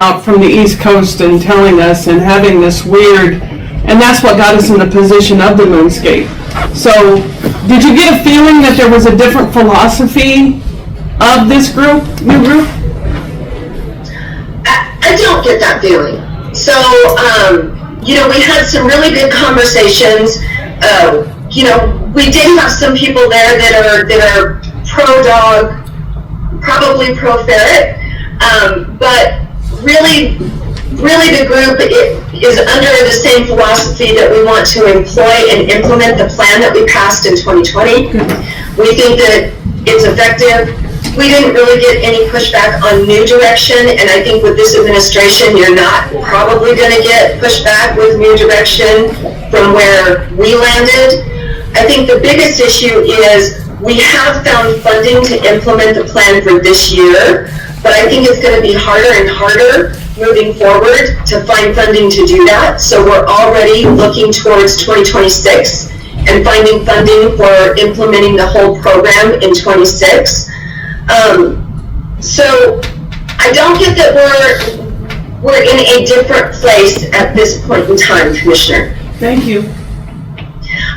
out from the East Coast and telling us and having this weird, and that's what got us in the position of the moonscape. So, did you get a feeling that there was a different philosophy of this group, new group? I don't get that feeling. So, we had some really good conversations. We did have some people there that are pro-dog, probably pro-ferret, but really the group is under the same philosophy that we want to employ and implement the plan that we passed in 2020. We think that it's effective. We didn't really get any pushback on new direction, and I think with this administration, you're not probably going to get pushback with new direction from where we landed. I think the biggest issue is we have found funding to implement the plan for this year, but I think it's going to be harder and harder moving forward to find funding to do that. So we're already looking towards 2026 and finding funding for implementing the whole program in 26. So I don't get that we're in a different place at this point in time, Commissioner. Thank you.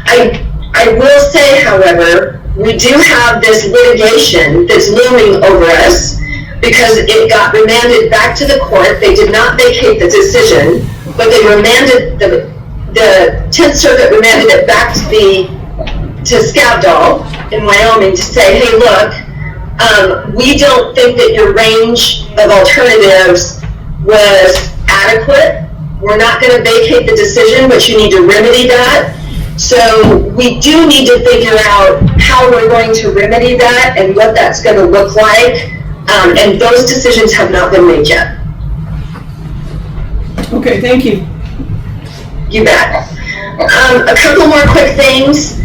I will say, however, we do have this litigation that's looming over us because it got remanded back to the court. They did not vacate the decision, but they remanded the 10th Circuit remanded it back to Scabdall in Wyoming to say, hey, look, we don't think that your range of alternatives was adequate. We're not going to vacate the decision, but you need to remedy that. So we do need to figure out how we're going to remedy that and what that's going to look like. And those decisions have not been made yet. Okay, thank you. You bet. A couple more quick things.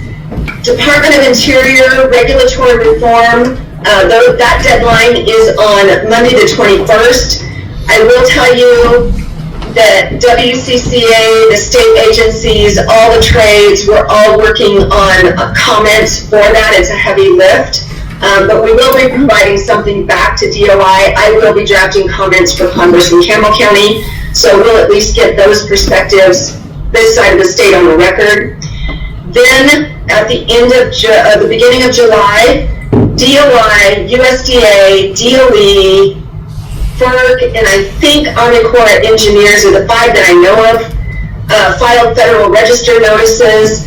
Department of Interior regulatory reform. That deadline is on Monday the 21st. I will tell you that WCCA, the state agencies, all the trades, we're all working on comments for that. It's a heavy lift, but we will be providing something back to DOI. I will be drafting comments for Congress and Campbell County, so we'll at least get those perspectives this side of the state on the record. Then at the end of the beginning of July, DOI, USDA, DOE, FERC, and I think Army Corps of Engineers are the 5 that I know of, filed Federal Register notices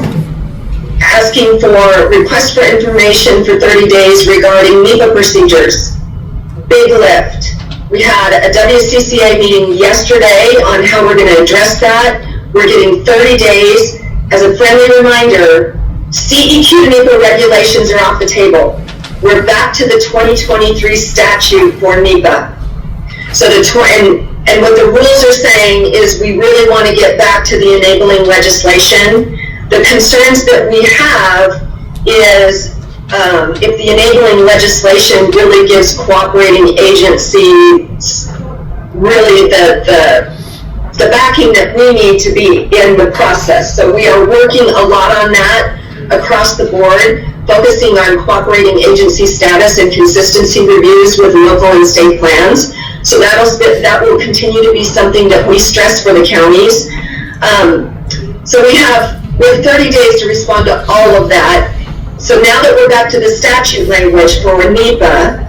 asking for requests for information for 30 days regarding NEPA procedures. Big lift. We had a WCCA meeting yesterday on how we're going to address that. We're getting 30 days. As a friendly reminder, CEQ NEPA regulations are off the table. We're back to the 2023 statute for NEPA. So and what the rules are saying is we really want to get back to the enabling legislation. The concerns that we have is if the enabling legislation really gives cooperating agencies really the backing that we need to be in the process. So we are working a lot on that across the board, focusing on cooperating agency status and consistency reviews with local and state plans. So that will continue to be something that we stress for the counties. So we have 30 days to respond to all of that. So now that we're back to the statute language for NEPA,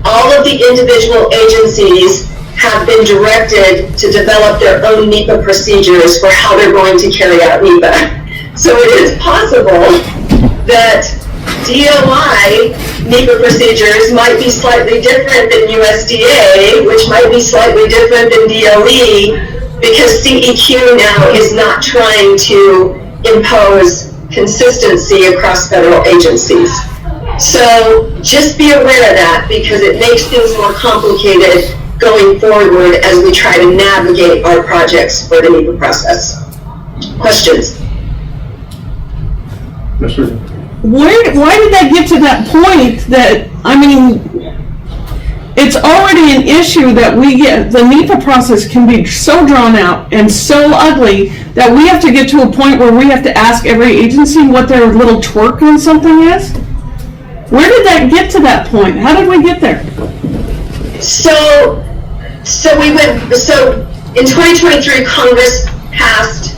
all of the individual agencies have been directed to develop their own NEPA procedures for how they're going to carry out NEPA. So it is possible that DOI NEPA procedures might be slightly different than USDA, which might be slightly different than DOE, because CEQ now is not trying to impose consistency across federal agencies. So just be aware of that, because it makes things more complicated going forward as we try to navigate our projects for the NEPA process. Questions? Yes, sir. Why did that get to that point that, I mean, it's already an issue that we get, the NEPA process can be so drawn out and so ugly that we have to get to a point where we have to ask every agency what their little twerk on something is? Where did that get to that point? How did we get there? So So in 2023, Congress passed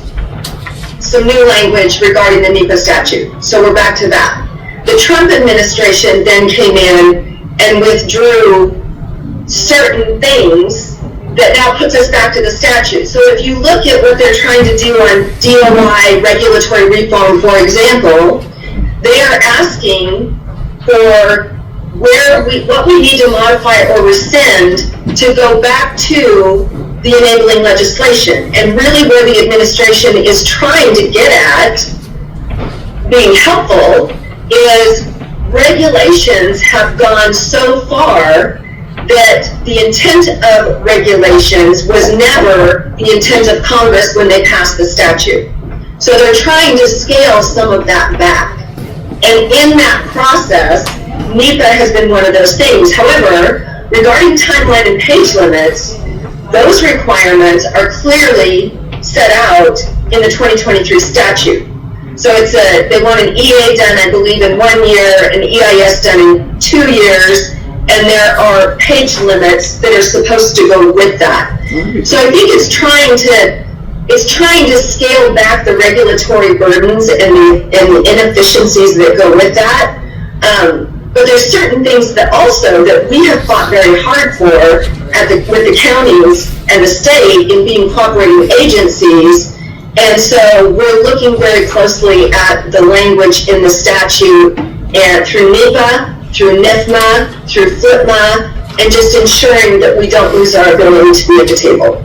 some new language regarding the NEPA statute. So we're back to that. The Trump administration then came in and withdrew certain things that now puts us back to the statute. So if you look at what they're trying to do on DOI regulatory reform, for example, they are asking for what we need to modify or rescind to go back to the enabling legislation. And really where the administration is trying to get at, being helpful, is regulations have gone so far that the intent of regulations was never the intent of Congress when they passed the statute. So they're trying to scale some of that back. And in that process, NEPA has been one of those things. However, regarding timeline and page limits, those requirements are clearly set out in the 2023 statute. So they want an EA done, I believe, in 1 year, an EIS done in 2 years, and there are page limits that are supposed to go with that. So I think it's trying to scale back the regulatory burdens and the inefficiencies that go with that. But there's certain things that we have fought very hard for with the counties and the state in being cooperating agencies. And so we're looking very closely at the language in the statute and through NEPA, through NIFMA, through FLIPMA, and just ensuring that we don't lose our ability to be at the table.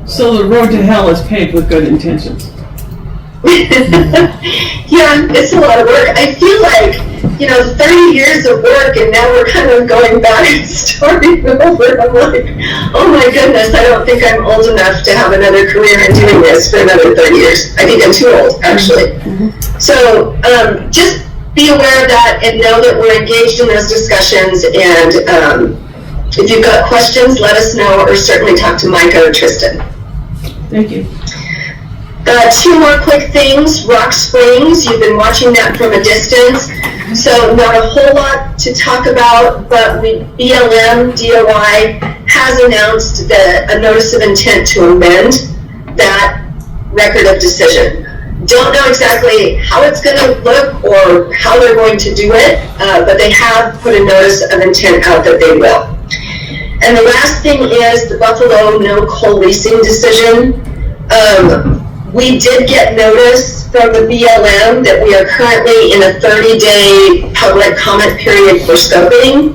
So the road to hell is paved with good intentions. Yeah, it's a lot of work. I feel like, 30 years of work and now we're kind of going back and starting over. I'm like, oh my goodness, I don't think I'm old enough to have another career in doing this for another 30 years. I think I'm too old, actually. Mm-hmm. So just be aware of that and know that we're engaged in those discussions. And if you've got questions, let us know, or certainly talk to Micah or Tristan. Thank you. 2 more quick things. Rock Springs, you've been watching that from a distance, so not a whole lot to talk about, but BLM DOI has announced a notice of intent to amend that record of decision. Don't know exactly how it's going to look or how they're going to do it, but they have put a notice of intent out that they will. And the last thing is the Buffalo no coal leasing decision. We did get notice from the BLM that we are currently in a 30-day public comment period for scoping.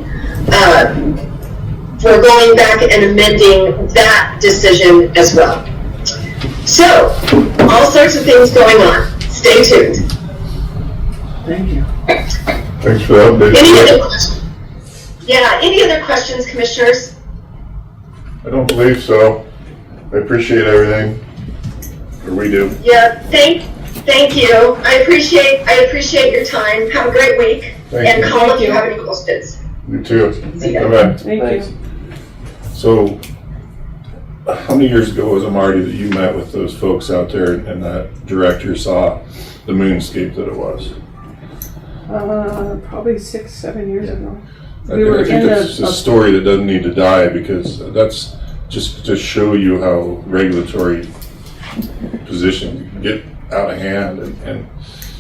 We're going back and amending that decision as well. So, all sorts of things going on. Stay tuned. Thank you. Thanks for the update. Any other questions, Commissioners? I don't believe so. I appreciate everything. Or we do. Yeah, thank you. I appreciate your time. Have a great week. Thank you. Call if you have any questions. You too. See ya. Bye-bye. Thank you. So, how many years ago was it, Marty, that you met with those folks out there and that director saw the moonscape that it was? Probably 6-7 years ago. I think that's a story that doesn't need to die, because that's just to show you how regulatory position can get out of hand, and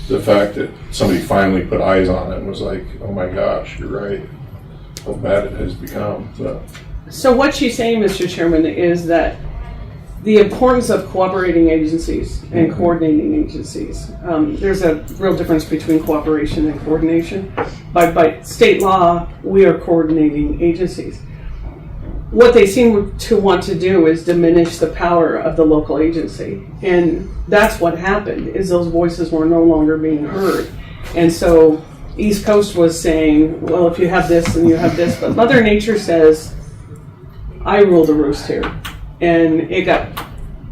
the fact that somebody finally put eyes on it and was like, oh my gosh, you're right, how bad it has become. So what she's saying, Mr. Chairman, is that the importance of cooperating agencies and coordinating agencies. There's a real difference between cooperation and coordination. By state law, we are coordinating agencies. What they seem to want to do is diminish the power of the local agency. And that's what happened, is those voices were no longer being heard. And so East Coast was saying, well, if you have this and you have this, but Mother Nature says, I rule the roost here. And it got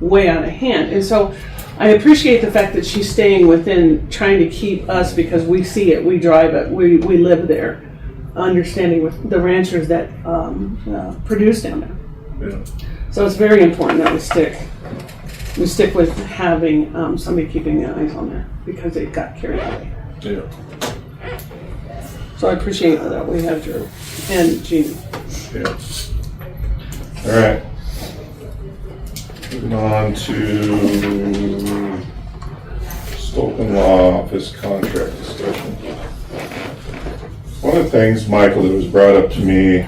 way out of hand. And so I appreciate the fact that she's staying within, trying to keep us, because we see it, we drive it, we live there, understanding with the ranchers that produce down there. Yeah. So it's very important that we stick with having somebody keeping their eyes on there, because it got carried away. Yeah. So I appreciate that we have Drew and Jeannie. Yeah. All right. Moving on to Stoughton Law Office contract discussion. One of the things, Michael, that was brought up to me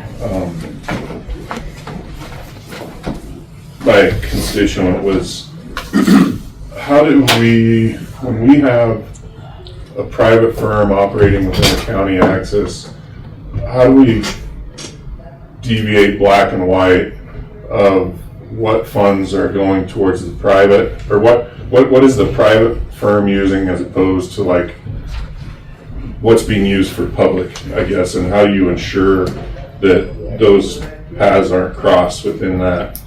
by a constituent was, how do we, when we have a private firm operating within a county axis, how do we deviate black and white of what funds are going towards the private, or what is the private firm using as opposed to like what's being used for public, I guess, and how do you ensure that those paths aren't crossed within that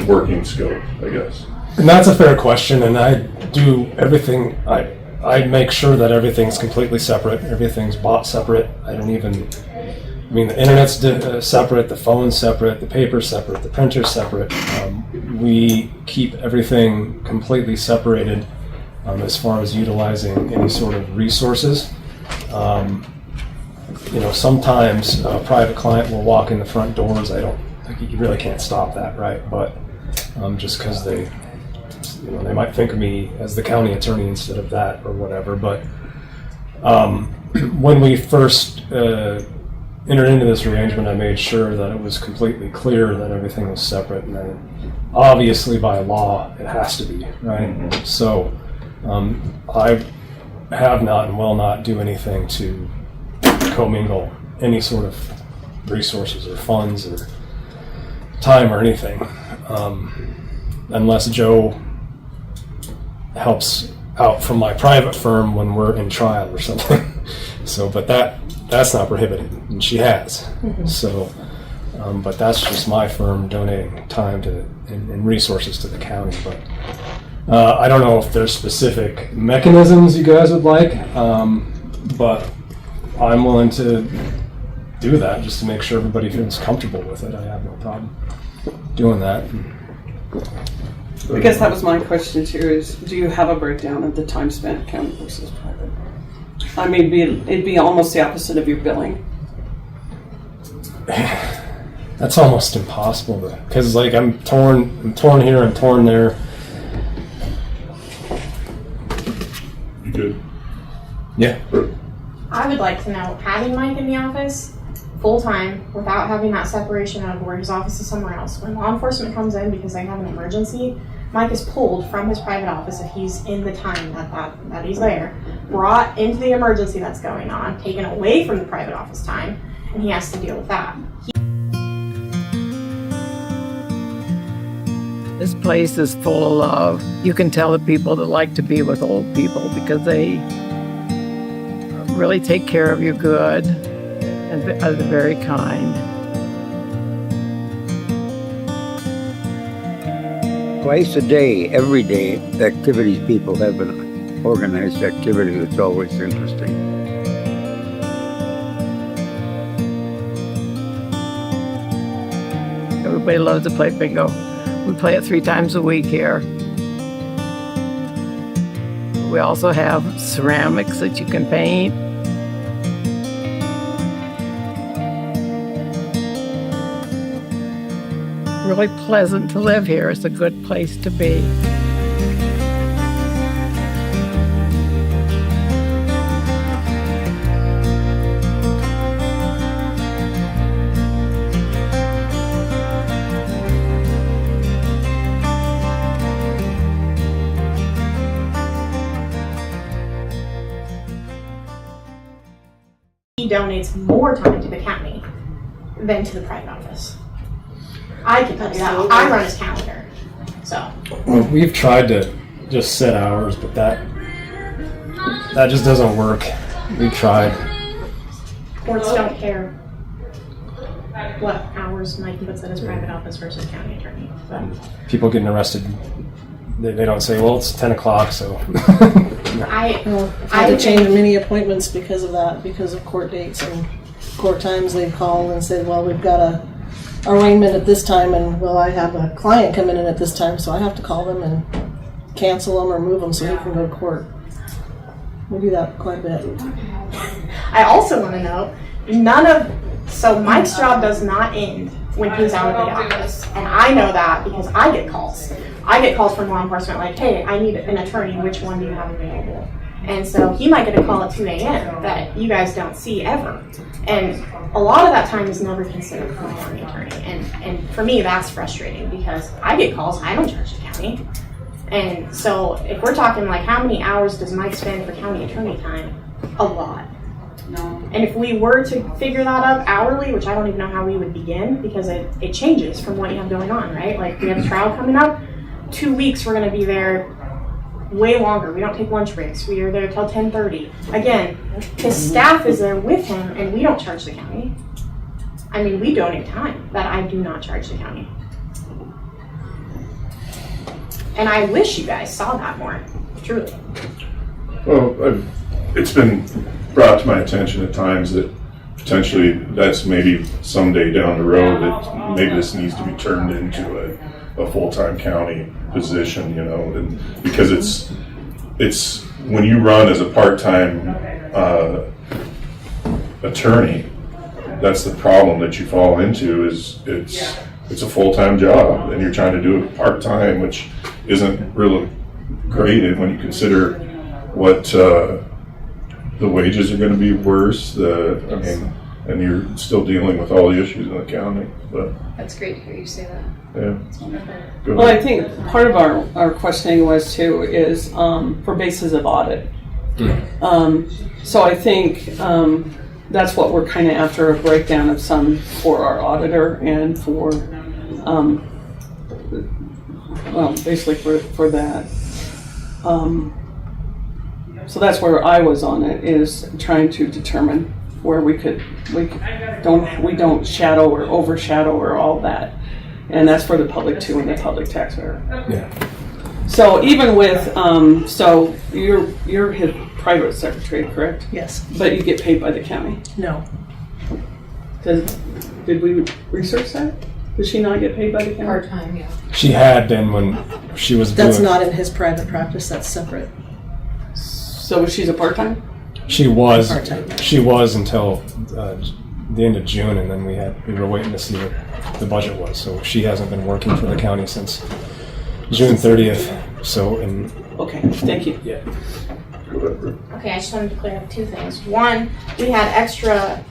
working scope, I guess? And that's a fair question, and I do everything, I make sure that everything's completely separate, everything's bought separate. I don't even, I mean, the internet's separate, the phone's separate, the paper's separate, the printer's separate. We keep everything completely separated as far as utilizing any sort of resources. Sometimes a private client will walk in the front doors. You really can't stop that, right? But just because they might think of me as the county attorney instead of that or whatever. But when we first entered into this arrangement, I made sure that it was completely clear that everything was separate, and then obviously by law it has to be, right? Mm-hmm. So I have not and will not do anything to commingle any sort of resources or funds or time or anything, unless Joe helps out from my private firm when we're in trial or something. So, but that's not prohibited, and she has. Mm-hmm. So, but that's just my firm donating time to and resources to the county. But I don't know if there's specific mechanisms you guys would like, but I'm willing to do that just to make sure everybody feels comfortable with it. I have no problem doing that. I guess that was my question too, is do you have a breakdown of the time spent county versus private? I mean, it'd be almost the opposite of your billing. That's almost impossible, because like I'm torn here, I'm torn there. You good? Yeah. I would like to know, having Mike in the office full-time without having that separation of where his office is somewhere else. When law enforcement comes in because they have an emergency, Mike is pulled from his private office if he's in the time that he's there, brought into the emergency that's going on, taken away from the private office time, and he has to deal with that. This place is full of love. You can tell the people that like to be with old people because they really take care of you good and are very kind. Twice a day, every day, activities people have an organized activity that's always interesting. Everybody loves to play bingo. We play it 3 times a week here. We also have ceramics that you can paint. Really pleasant to live here. It's a good place to be. He donates more time to the county than to the private office. I can tell you that. I run his calendar. So. Well, we've tried to just set hours, but that just doesn't work. We've tried. Courts don't care what hours Mike puts at his private office versus county attorney. So. People getting arrested, they don't say, well, it's 10 o'clock, so. I had to change many appointments because of that, because of court dates and court times. They'd call and say, well, we've got a arraignment at this time, and well, I have a client coming in at this time, so I have to call them and cancel them or move them so he can go to court. We do that quite a bit. I also want to know, none of So Mike's job does not end when he's out of the office. And I know that because I get calls. I get calls from law enforcement like, hey, I need an attorney. Which one do you have available? And so he might get a call at 2 a.m. that you guys don't see ever. And a lot of that time is never considered for my county attorney. And for me, that's frustrating because I get calls, I don't charge the county. And so if we're talking like how many hours does Mike spend for county attorney time? A lot. And if we were to figure that up hourly, which I don't even know how we would begin because it changes from what you have going on, right? Like we have a trial coming up, 2 weeks we're gonna be there way longer. We don't take lunch breaks. We are there till 10:30. Again, his staff is there with him and we don't charge the county. I mean, we donate time that I do not charge the county. And I wish you guys saw that more, truly. Well, it's been brought to my attention at times that potentially that's maybe someday down the road that maybe this needs to be turned into a full-time county position, you know, and because it's when you run as a part-time attorney, that's the problem that you fall into is it's a full-time job and you're trying to do it part-time, which isn't really great when you consider what the wages are going to be worse. And you're still dealing with all the issues in the county. But that's great to hear you say that. Yeah. That's wonderful. Well, I think part of our questioning was too is for basis of audit. So I think that's what we're kind of after, a breakdown of some for our auditor and for well, basically for that. So that's where I was on it, is trying to determine where we don't shadow or overshadow or all that, and that's for the public too and the public taxpayer. Yeah. So even with so you're his private secretary, correct? Yes. But you get paid by the county. No. Did we research that? Did she not get paid by the county? Part-time, yeah. She had been when she was That's doing. not in his private practice, that's separate. So she's a part-time? She was. Part-time. She was until the end of June, and then we were waiting to see what the budget was. So she hasn't been working for the county since June 30th. So Okay, thank you. Yeah. Okay, I just wanted to clear up two things. One, we had extra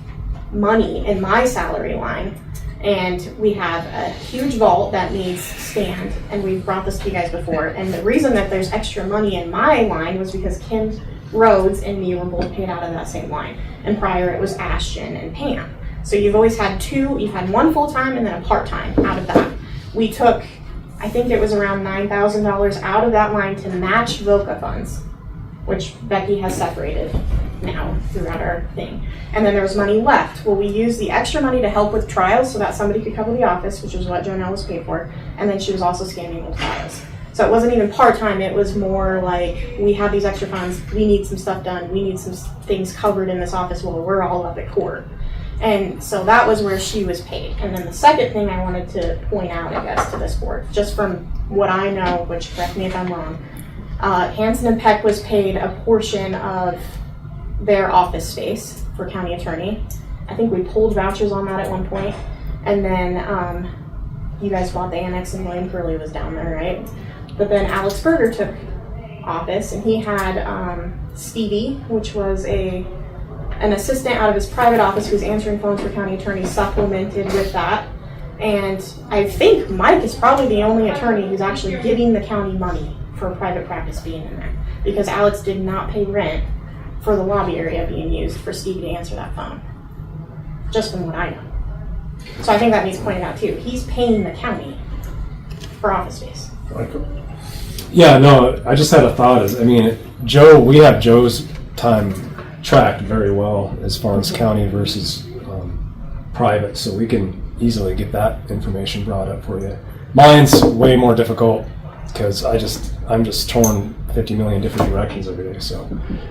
money in my salary line, and we have a huge vault that needs stand, and we've brought this to you guys before. And the reason that there's extra money in my line was because Kim Rhodes and me were both paid out of that same line. And prior it was Ashton and Pam. So you've always had you've had one full-time and then a part-time out of that. We took, I think it was around $9,000 out of that line to match VOCA funds, which Becky has separated now throughout our thing. And then there was money left. Well, we used the extra money to help with trials so that somebody could cover the office, which is what Jonelle was paid for. And then she was also scanning the files. So it wasn't even part-time, it was more like, we have these extra funds, we need some stuff done, we need some things covered in this office while we're all up at court. And so that was where she was paid. And then the second thing I wanted to point out, I guess, to this board, just from what I know, which correct me if I'm wrong, Hansen and Peck was paid a portion of their office space for county attorney. I think we pulled vouchers on that at one point. And then you guys bought the annex and William Curley was down there, right? But then Alex Berger took office and he had Stevie, which was an assistant out of his private office who was answering phones for county attorneys, supplemented with that. And I think Mike is probably the only attorney who's actually giving the county money for private practice being in there, because Alex did not pay rent for the lobby area being used for Stevie to answer that phone, just from what I know. So I think that needs pointing out too. He's paying the county for office space. Yeah, no, I just had a thought. We have Joe's time tracked very well as far as county versus private, so we can easily get that information brought up for you. Mine's way more difficult because I'm just torn 50 million different directions every day. So,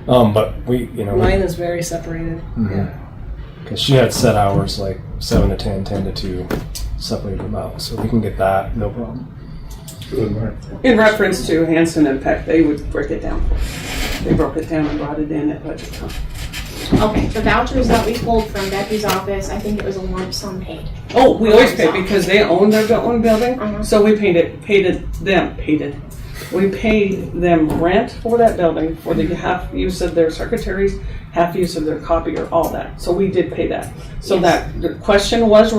but Mine is very separated. Mm-hmm. Yeah. Because she had set hours like 7 to 10, 10 to 2, separate them out, so we can get that, no problem. In reference to Hansen and Peck, they would break it down. They broke it down and brought it in at budget time. Okay, the vouchers that we pulled from Becky's office, I think it was a lump sum paid. Oh, we always pay because they own their own building, Uh-huh. so we paid them. We paid them rent for that building for the half use of their secretaries, half use of their copier, all that. So we did pay that. So Yes. that the question was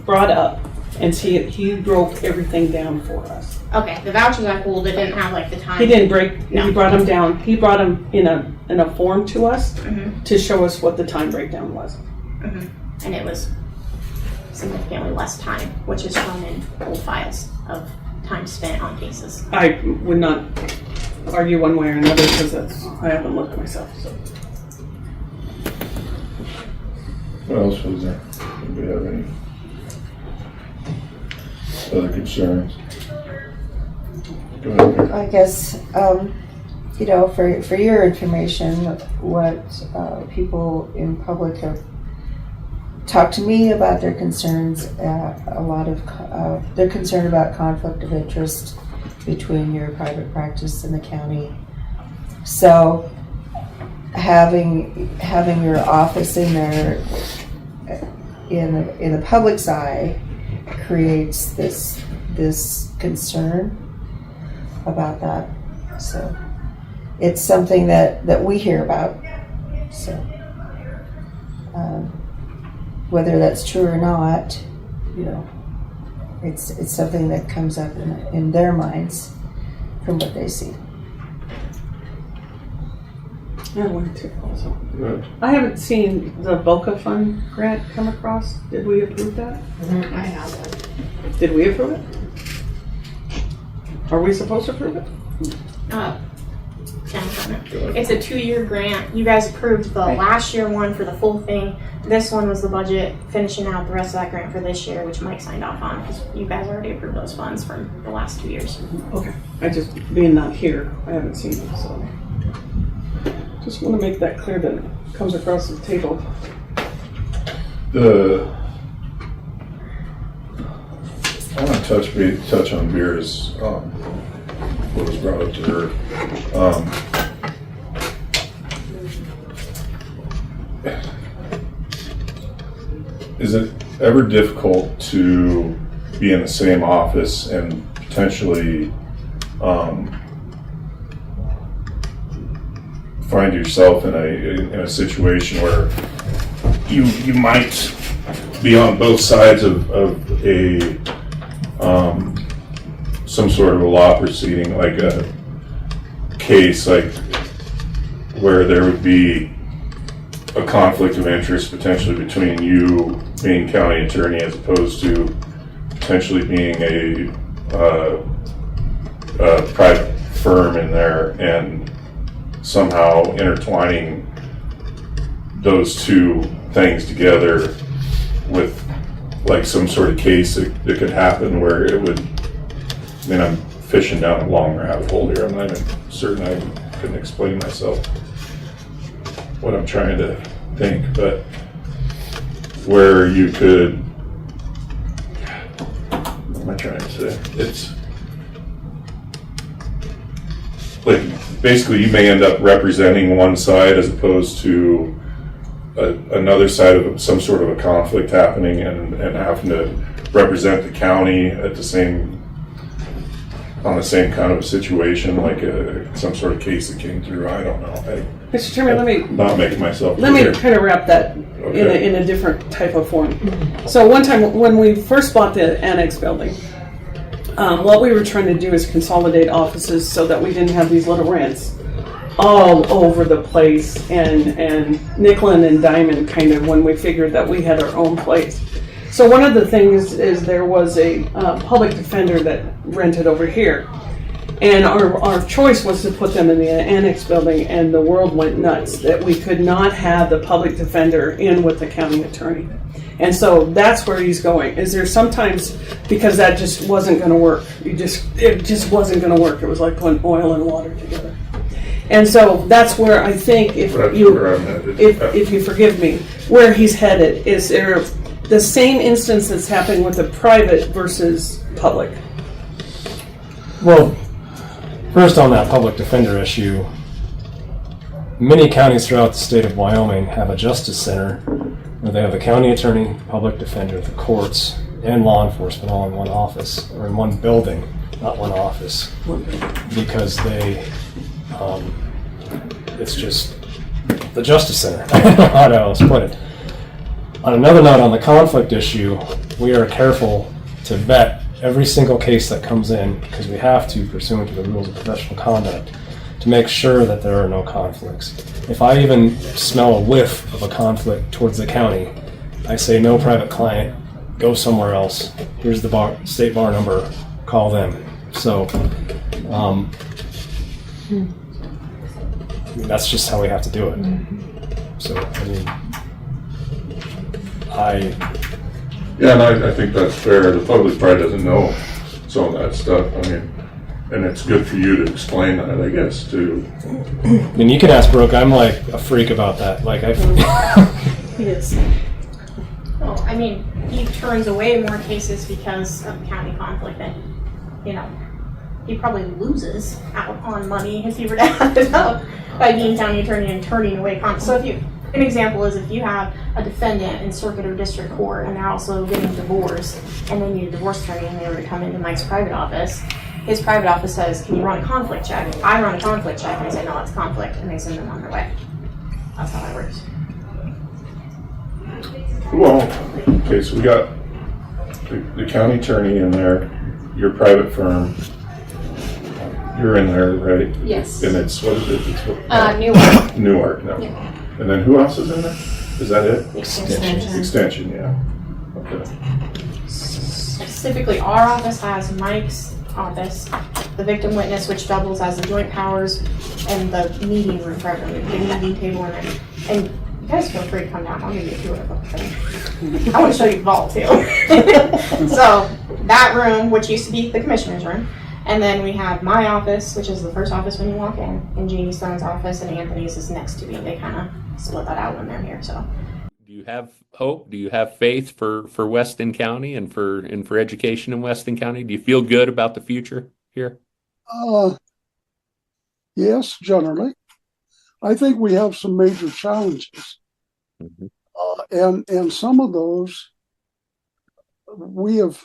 brought up, and he broke everything down for us. Okay, the vouchers I pulled, it didn't have like the time. He didn't break. No. He brought them down. He brought them in a form to us Mhm. to show us what the time breakdown was. And it was significantly less time, which is shown in old files of time spent on cases. I would not argue one way or another because I haven't looked myself. So. What else was there? Do we have any other concerns? Go ahead. I guess, for your information, what people in public have talked to me about their concerns, a lot of, they're concerned about conflict of interest between your private practice and the county. So having your office in there in the public's eye creates this concern about that. So it's something that we hear about. So whether that's true or not, it's something that comes up in their minds from what they see. I wanted to also. Right. I haven't seen the Boca Fund grant come across. Did we approve that? I have one. Did we approve it? Are we supposed to approve it? It's a 2-year grant. You guys approved the last year one for the full thing. This one was the budget, finishing out the rest of that grant for this year, which Mike signed off on because you guys already approved those funds from the last 2 years. Okay. I just, being not here, I haven't seen it, so. Just want to make that clear that it comes across the table. I want to touch on Vera's, what was brought up to her. Is it ever difficult to be in the same office and potentially find yourself in a situation where you might be on both sides of a some sort of a law proceeding, like a case, like where there would be a conflict of interest potentially between you being county attorney as opposed to potentially being a private firm in there, and somehow intertwining those two things together with like some sort of case that could happen where it would, I mean, I'm fishing down a long rabbit hole here. I'm not even certain I can explain myself what I'm trying to think, but where you could, what am I trying to say? It's like basically you may end up representing one side as opposed to another side of some sort of a conflict happening, and having to represent the county at the same, on the same kind of a situation, like some sort of case that came through. I don't know. Mr. Chairman, let me Not making myself Let clear. me kind of wrap that Okay. in a different type of form. So one time when we first bought the annex building, what we were trying to do is consolidate offices so that we didn't have these little rents all over the place, and nickel and diamond kind of when we figured that we had our own place. So one of the things is there was a public defender that rented over here. And our choice was to put them in the annex building, and the world went nuts that we could not have the public defender in with the county attorney. And so that's where he's going. Is there sometimes, because that just wasn't going to work. It just wasn't going to work. It was like putting oil and water together. And so that's where I think if you forgive me, where he's headed, is there the same instance that's happening with the private versus public? Well, first on that public defender issue, many counties throughout the state of Wyoming have a justice center where they have the county attorney, public defender, the courts, and law enforcement all in one office, or in one building, not one office, because they, it's just the justice center. I don't know how to else put it. On another note, on the conflict issue, we are careful to vet every single case that comes in, because we have to, pursuant to the rules of professional conduct, to make sure that there are no conflicts. If I even smell a whiff of a conflict towards the county, I say, no, private client, go somewhere else. Here's the state bar number, call them. So, that's just how we have to do it. So, I mean, Yeah, and I think that's fair. The public probably doesn't know some of that stuff. I mean, and it's good for you to explain that, I guess, too. I mean, you can ask Brooke. I'm like a freak about that. Like, He is. Well, I mean, he turns away more cases because of county conflict than, you know, he probably loses out on money if he were to add it up by being county attorney and turning away conflict. So an example is if you have a defendant in circuit or district court and they're also getting divorced and they need a divorce attorney and they were to come into Mike's private office, his private office says, can you run a conflict check? I run a conflict check and they say, no, it's conflict, and they send them on their way. That's how that works. Well, okay, so we got the county attorney in there, your private firm. You're in there, right? Yes. And it's, what is it? It's what, Newark, no. Yeah. And then who else is in there? Is that it? Extension. Extension, yeah. Okay. Specifically, our office has Mike's office, the victim witness, which doubles as the joint powers, and the meeting room for everyone, the meeting table in it. And you guys feel free to come down. I'll give you a tour of the thing. I want to show you the vault too. So that room, which used to be the commissioner's room, and then we have my office, which is the first office when you walk in, and Jeannie Stone's office, and Anthony's is next to me. They kind of split that out when they're here. So. Do you have hope? Do you have faith for Weston County and for education in Weston County? Do you feel good about the future here? Yes, generally. I think we have some major challenges. Mm-hmm. And some of those we have,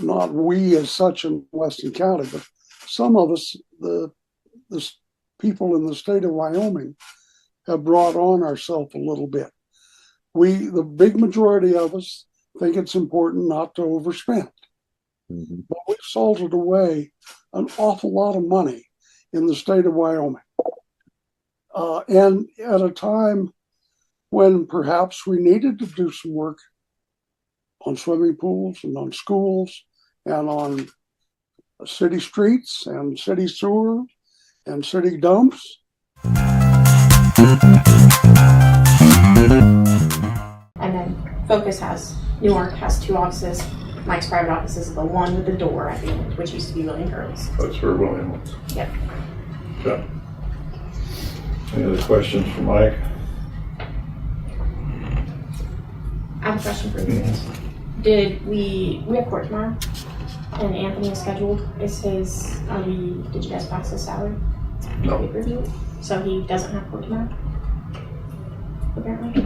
not we as such in Weston County, but some of us, the people in the state of Wyoming, have brought on ourselves a little bit. The big majority of us, think it's important not to overspend. Mm-hmm. But we've salted away an awful lot of money in the state of Wyoming. And at a time when perhaps we needed to do some work on swimming pools and on schools and on city streets and city sewer and city dumps. And then Newark has two offices. Mike's private office is the one with the door at the end, which used to be William Curley's. That's where William was. Yep. Okay. Any other questions for Mike? I have a question for you guys. We have court tomorrow, and Anthony is scheduled. Did you guys pass his salary? No. Review? So he doesn't have court tomorrow? Apparently.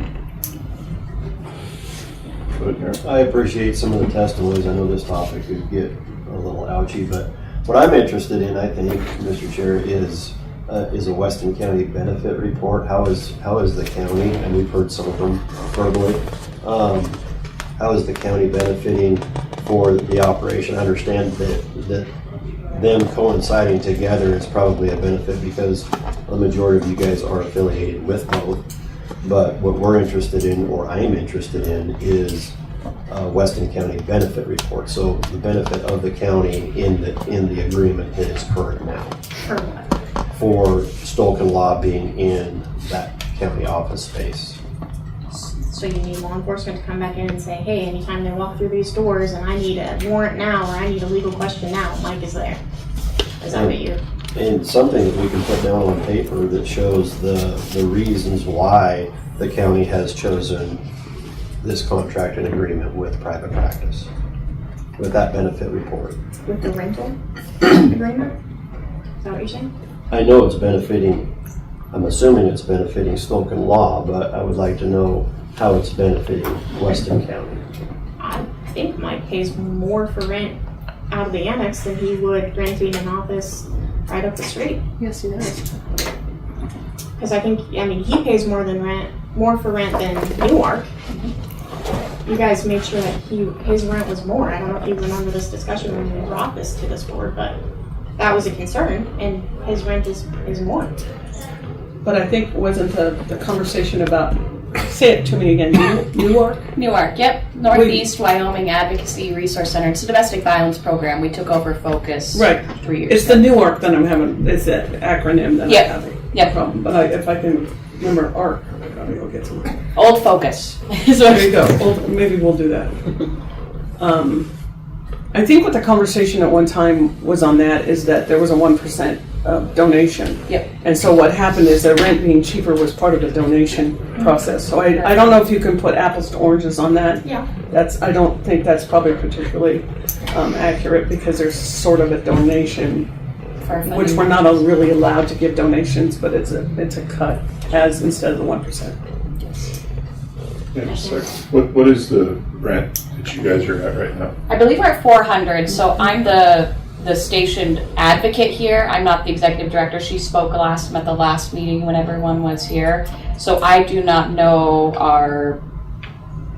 I appreciate some of the testimonies. I know this topic could get a little ouchy, but what I'm interested in, I think, Mr. Chair, is a Weston County benefit report. How is the county, and we've heard some of them verbally, how is the county benefiting for the operation? I understand that them coinciding together is probably a benefit because the majority of you guys are affiliated with both. But what we're interested in, or I'm interested in, is a Weston County benefit report. So the benefit of the county in the agreement that is current now. For what? For Stolken Law being in that county office space. So you need law enforcement to come back in and say, hey, anytime they walk through these doors and I need a warrant now or I need a legal question now, Mike is there. Is that what you? And something that we can put down on paper that shows the reasons why the county has chosen this contract and agreement with private practice, with that benefit report. With the rental agreement? Is that what you're saying? I know it's benefiting, I'm assuming it's benefiting Skokie Law, but I would like to know how it's benefiting Weston County. I think Mike pays more for rent out of the annex than he would renting an office right up the street. Yes, he does. Because he pays more for rent than Newark. You guys made sure that his rent was more. I don't know if you remember this discussion when we brought this to this board, but that was a concern, and his rent is more. But I think wasn't the conversation about, say it to me again, Newark? Newark, yep. Northeast Wyoming Advocacy Resource Center. It's a domestic violence program. We took over Focus Right. 3 years It's ago. the Newark that I'm having, it's the acronym that Yep. I'm having Yep. problem. But if I can remember ARC, probably will get some. Old Focus. There you go. Well, maybe we'll do that. I think what the conversation at one time was on that is that there was a 1% donation. Yep. And so what happened is the rent being cheaper was part of the donation process. So I don't know if you can put apples to oranges on that. Yeah. I don't think that's probably particularly accurate because there's sort of a donation, which we're not really allowed to give donations, but it's a cut as instead of the 1%. Yeah, so what is the rent that you guys are at right now? I believe we're at 400, so I'm the stationed advocate here. I'm not the executive director. She spoke at the last meeting when everyone was here. So I do not know our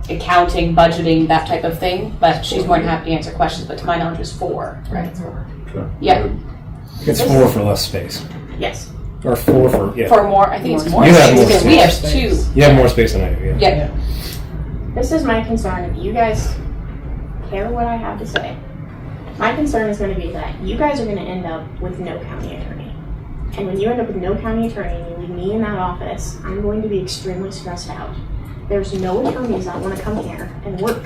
accounting, budgeting, that type of thing, but she's more than happy to answer questions. But to my knowledge, it's 4. Right. Okay. Yeah. It's 4 for less space. Yes. Or 4 for, yeah. For more, I think it's more You have space more because we have 2. You have more space than I do, yeah. Yeah. This is my concern. If you guys care what I have to say, my concern is going to be that you guys are going to end up with no county attorney. And when you end up with no county attorney and you leave me in that office, I'm going to be extremely stressed out. There's no attorneys that want to come here and work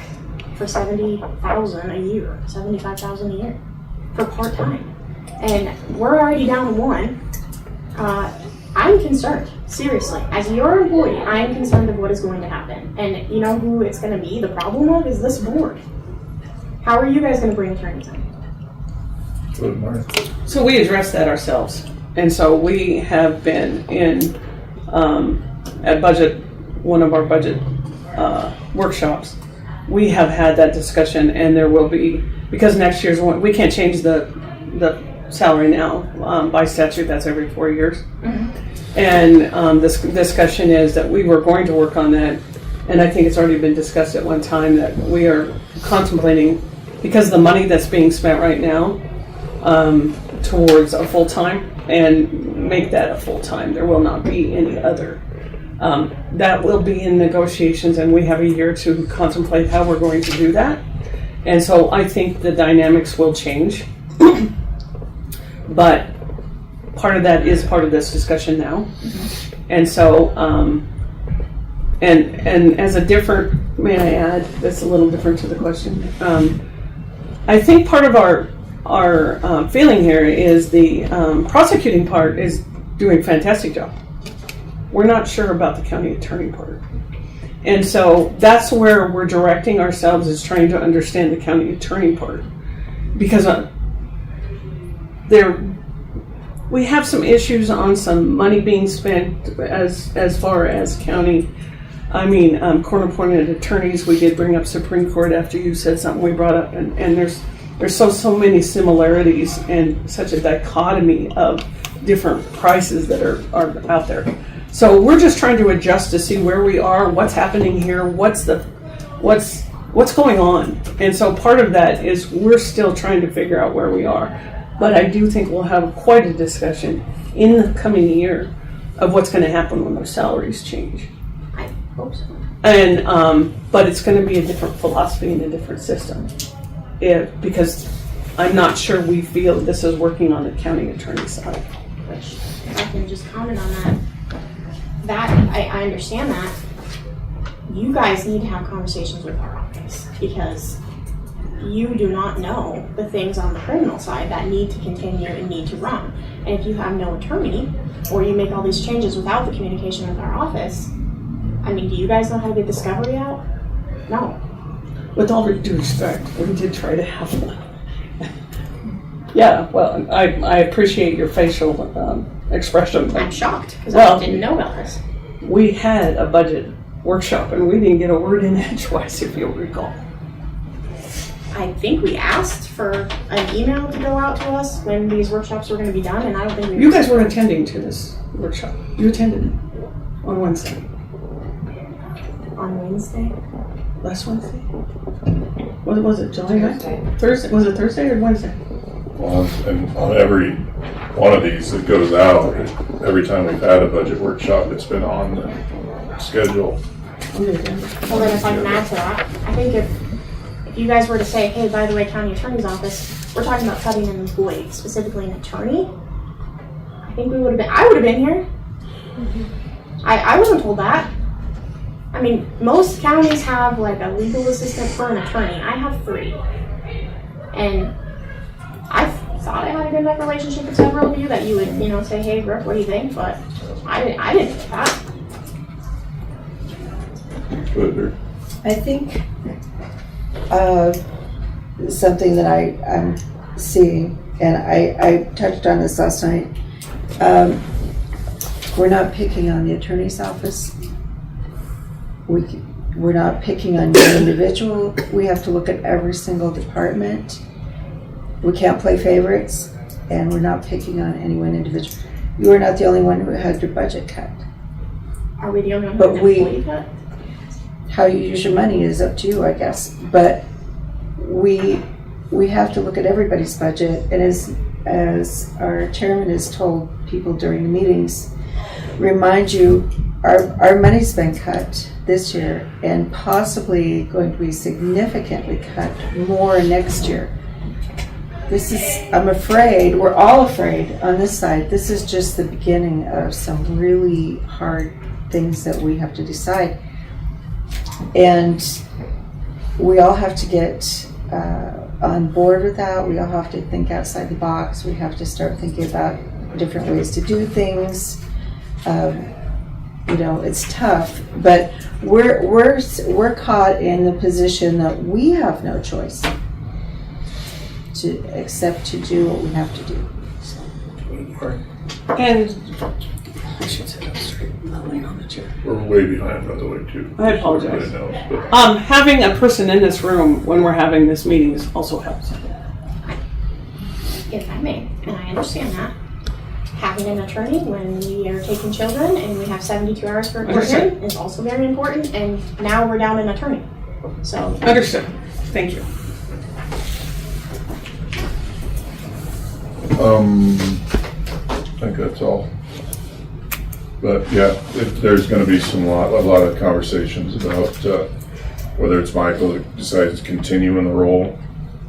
for $70,000 a year, $75,000 a year for part-time. And we're already down to 1. I'm concerned, seriously. As your employee, I am concerned of what is going to happen. And you know who it's going to be? The problem of is this board. How are you guys going to bring attorneys in? So we addressed that ourselves. And so we have been in, at one of our budget workshops, we have had that discussion, and there will be, because next year's one, we can't change the salary now. By statute, that's every 4 years. Mm-hmm. And this discussion is that we were going to work on that, and I think it's already been discussed at one time that we are contemplating, because the money that's being spent right now towards a full-time, and make that a full-time. There will not be any other. That will be in negotiations, and we have a year to contemplate how we're going to do that. And so I think the dynamics will change. But part of that is part of this discussion now. Mm-hmm. And so, and as a different, may I add, that's a little different to the question. I think part of our feeling here is the prosecuting part is doing a fantastic job. We're not sure about the county attorney part. And so that's where we're directing ourselves, is trying to understand the county attorney part. Because we have some issues on some money being spent as far as county. I mean, court-appointed attorneys. We did bring up Supreme Court after you said something we brought up, and there's so many similarities and such a dichotomy of different prices that are out there. So we're just trying to adjust to see where we are, what's happening here, what's going on. And so part of that is we're still trying to figure out where we are. But I do think we'll have quite a discussion in the coming year of what's going to happen when those salaries change. I hope so. And but it's going to be a different philosophy and a different system. Because I'm not sure we feel this is working on the county attorney side. Which, if I can just comment on that. I understand that. You guys need to have conversations with our office, because you do not know the things on the criminal side that need to continue and need to run. And if you have no attorney, or you make all these changes without the communication with our office, I mean, do you guys know how to get discovery out? No. With all due respect, we did try to have one. Yeah, well, I appreciate your facial expression. I'm shocked because Well- I didn't know about this. We had a budget workshop and we didn't get a word in edgewise, if you'll recall. I think we asked for an email to go out to us when these workshops were going to be done, and I don't think we. You guys were attending to this workshop. You attended it on Wednesday. On Wednesday. Last Wednesday? What was it, July 9th? Thursday? Was it Thursday or Wednesday? Well, and on every one of these that goes out, every time we've had a budget workshop, it's been on the schedule. Well, then if I can add to that, I think if you guys were to say, hey, by the way, county attorney's office, we're talking about cutting an employee, specifically an attorney, I think I would have been here. I wasn't told that. I mean, most counties have like a legal assistant for an attorney. I have 3. And I thought I had a good enough relationship with several of you that you would, say, hey, Brooke, what do you think? But I didn't think that. Good. I think something that I'm seeing, and I touched on this last night, we're not picking on the attorney's office. We're not picking on one individual. We have to look at every single department. We can't play favorites, and we're not picking on any one individual. You are not the only one who had your budget cut. Are we the only one who But had an employee cut? How you use your money is up to you, I guess. But we have to look at everybody's budget, and as our chairman has told people during the meetings, remind you our money's been cut this year and possibly going to be significantly cut more next year. This is, I'm afraid, we're all afraid on this side, this is just the beginning of some really hard things that we have to decide. And we all have to get on board with that. We all have to think outside the box. We have to start thinking about different ways to do things. It's tough, but we're caught in the position that we have no choice except to do what we have to do. And I should sit up straight, not laying on the chair. We're way behind, by the way, too. I apologize. Everybody knows, but Having a person in this room when we're having this meeting is also helps. If I may, and I understand that. Having an attorney when we are taking children and we have 72 hours for a court hearing is also very important, and now we're down an attorney. So Understood. Thank you. I think that's all. But yeah, there's going to be a lot of conversations about whether it's Michael that decides to continue in the role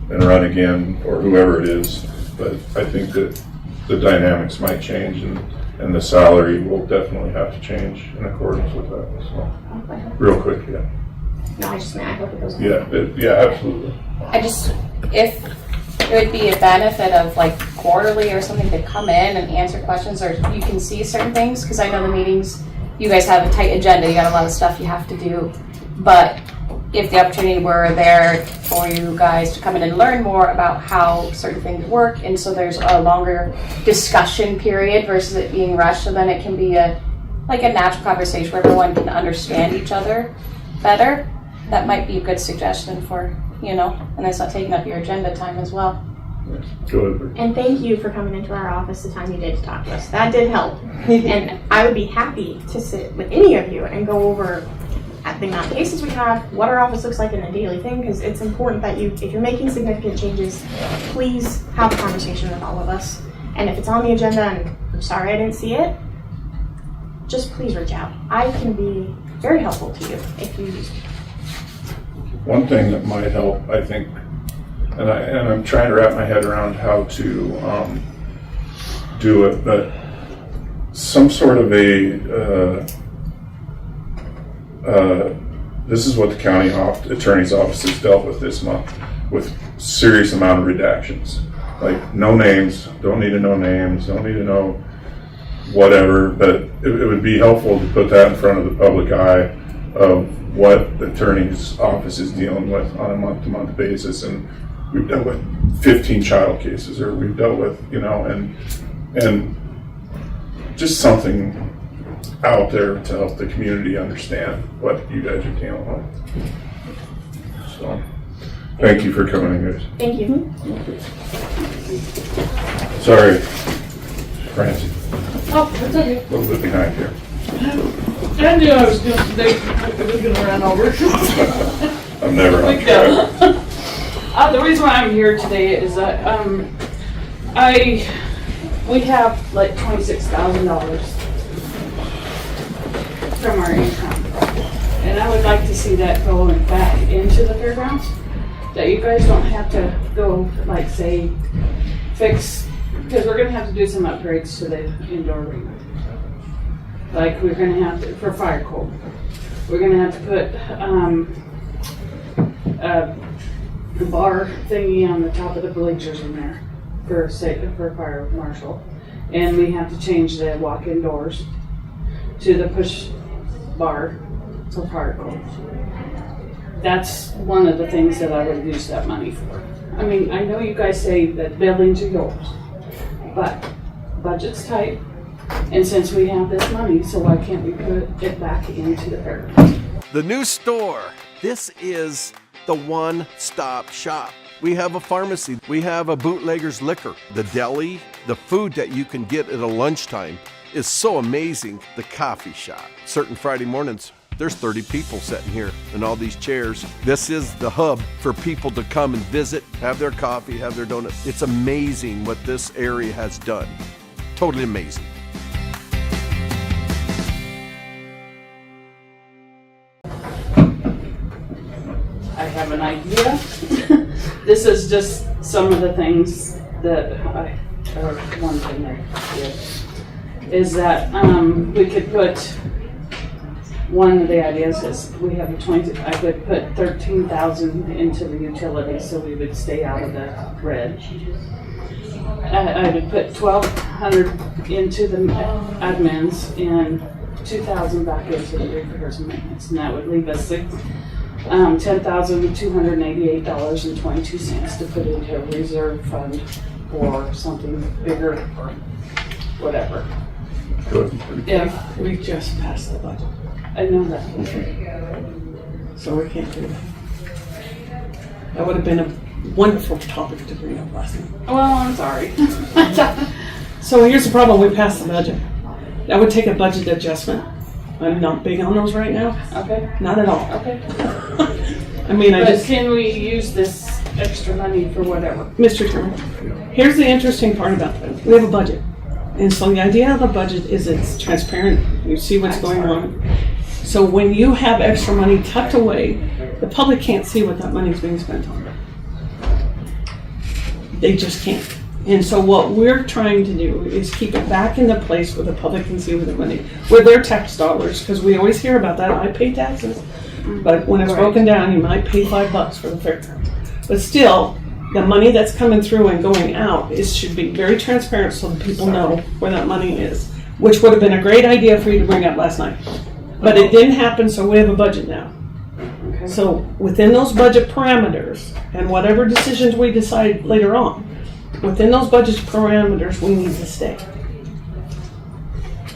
and run again, or whoever it is. But I think that the dynamics might change, and the salary will definitely have to change in accordance with that. So, real quick, yeah. no, I hope it goes on. Yeah, absolutely. If it would be a benefit of like quarterly or something to come in and answer questions, or you can see certain things, because I know the meetings, you guys have a tight agenda, you got a lot of stuff you have to do, but if the opportunity were there for you guys to come in and learn more about how certain things work, and so there's a longer discussion period versus it being rushed, so then it can be a natural conversation where everyone can understand each other better. That might be a good suggestion for, and it's not taking up your agenda time as well. Good. And thank you for coming into our office the time you did to talk to us. That did help. And I would be happy to sit with any of you and go over the amount of cases we have, what our office looks like in a daily thing, because it's important that if you're making significant changes, please have a conversation with all of us. And if it's on the agenda and I'm sorry I didn't see it, just please reach out. I can be very helpful to you if you use me. One thing that might help, I think, and I'm trying to wrap my head around how to do it, but some sort of this is what the county attorney's office has dealt with this month, with serious amount of redactions. Like no names, don't need to know names, don't need to know whatever, but it would be helpful to put that in front of the public eye of what the attorney's office is dealing with on a month-to-month basis. And we've dealt with 15 child cases, or we've dealt with, and just something out there to help the community understand what you guys are dealing with. So, thank you for coming, guys. Thank you. Sorry, Francie, Oh, it's okay. a little bit behind here. I knew I was gonna run over. I'm never on We track. go. The reason why I'm here today is that, we have like $26,000 from our income. And I would like to see that going back into the fairgrounds. That you guys don't have to go, like, say, fix, because we're gonna have to do some upgrades to the indoor arena. Like, we're gonna have to, for fire code, we're gonna have to put, the bar thingy on the top of the bleachers in there for fire marshal. And we have to change the walk-in doors to the push bar for fire code. That's one of the things that I would use that money for. I mean, I know you guys say that buildings are yours, but budget's tight. And since we have this money, so why can't we put it back into the fairgrounds? The new store. This is the one-stop shop. We have a pharmacy. We have a bootlegger's liquor. The deli, the food that you can get at a lunchtime is so amazing. The coffee shop. Certain Friday mornings, there's 30 people sitting here in all these chairs. This is the hub for people to come and visit, have their coffee, have their donuts. It's amazing what this area has done. Totally amazing. I have an idea. This is just some of the things that or one thing I did, is that we could put, one of the ideas is we have I could put 13,000 into the utilities so we would stay out of the red. I would put 1,200 into the admins and 2,000 back into the repairs and maintenance, and that would leave us $10,288.22 to put into a reserve fund or something bigger or whatever. Good. If we just passed the budget. I know that. So we can't do that. That would have been a wonderful topic to bring up last night. Well, I'm sorry. So here's the problem, we passed the budget. That would take a budget adjustment. I'm not big on those right now. Okay. Not at all. Okay. I mean, but can we use this extra money for whatever? Mr. Chairman, here's the interesting part about that. We have a budget. And so the idea of the budget is it's transparent. You see what's going on. So when you have extra money tucked away, the public can't see what that money is being spent on. They just can't. And so what we're trying to do is keep it back in the place where the public can see where the money, where their tax dollars, because we always hear about that. I pay taxes, but when it's broken down, you might pay $5 for the fairgrounds. But still, the money that's coming through and going out should be very transparent so that people know where that money is, which would have been a great idea for you to bring up last night. But it didn't happen, so we have a budget now. Okay. So within those budget parameters and whatever decisions we decide later on, within those budget parameters, we need to stay.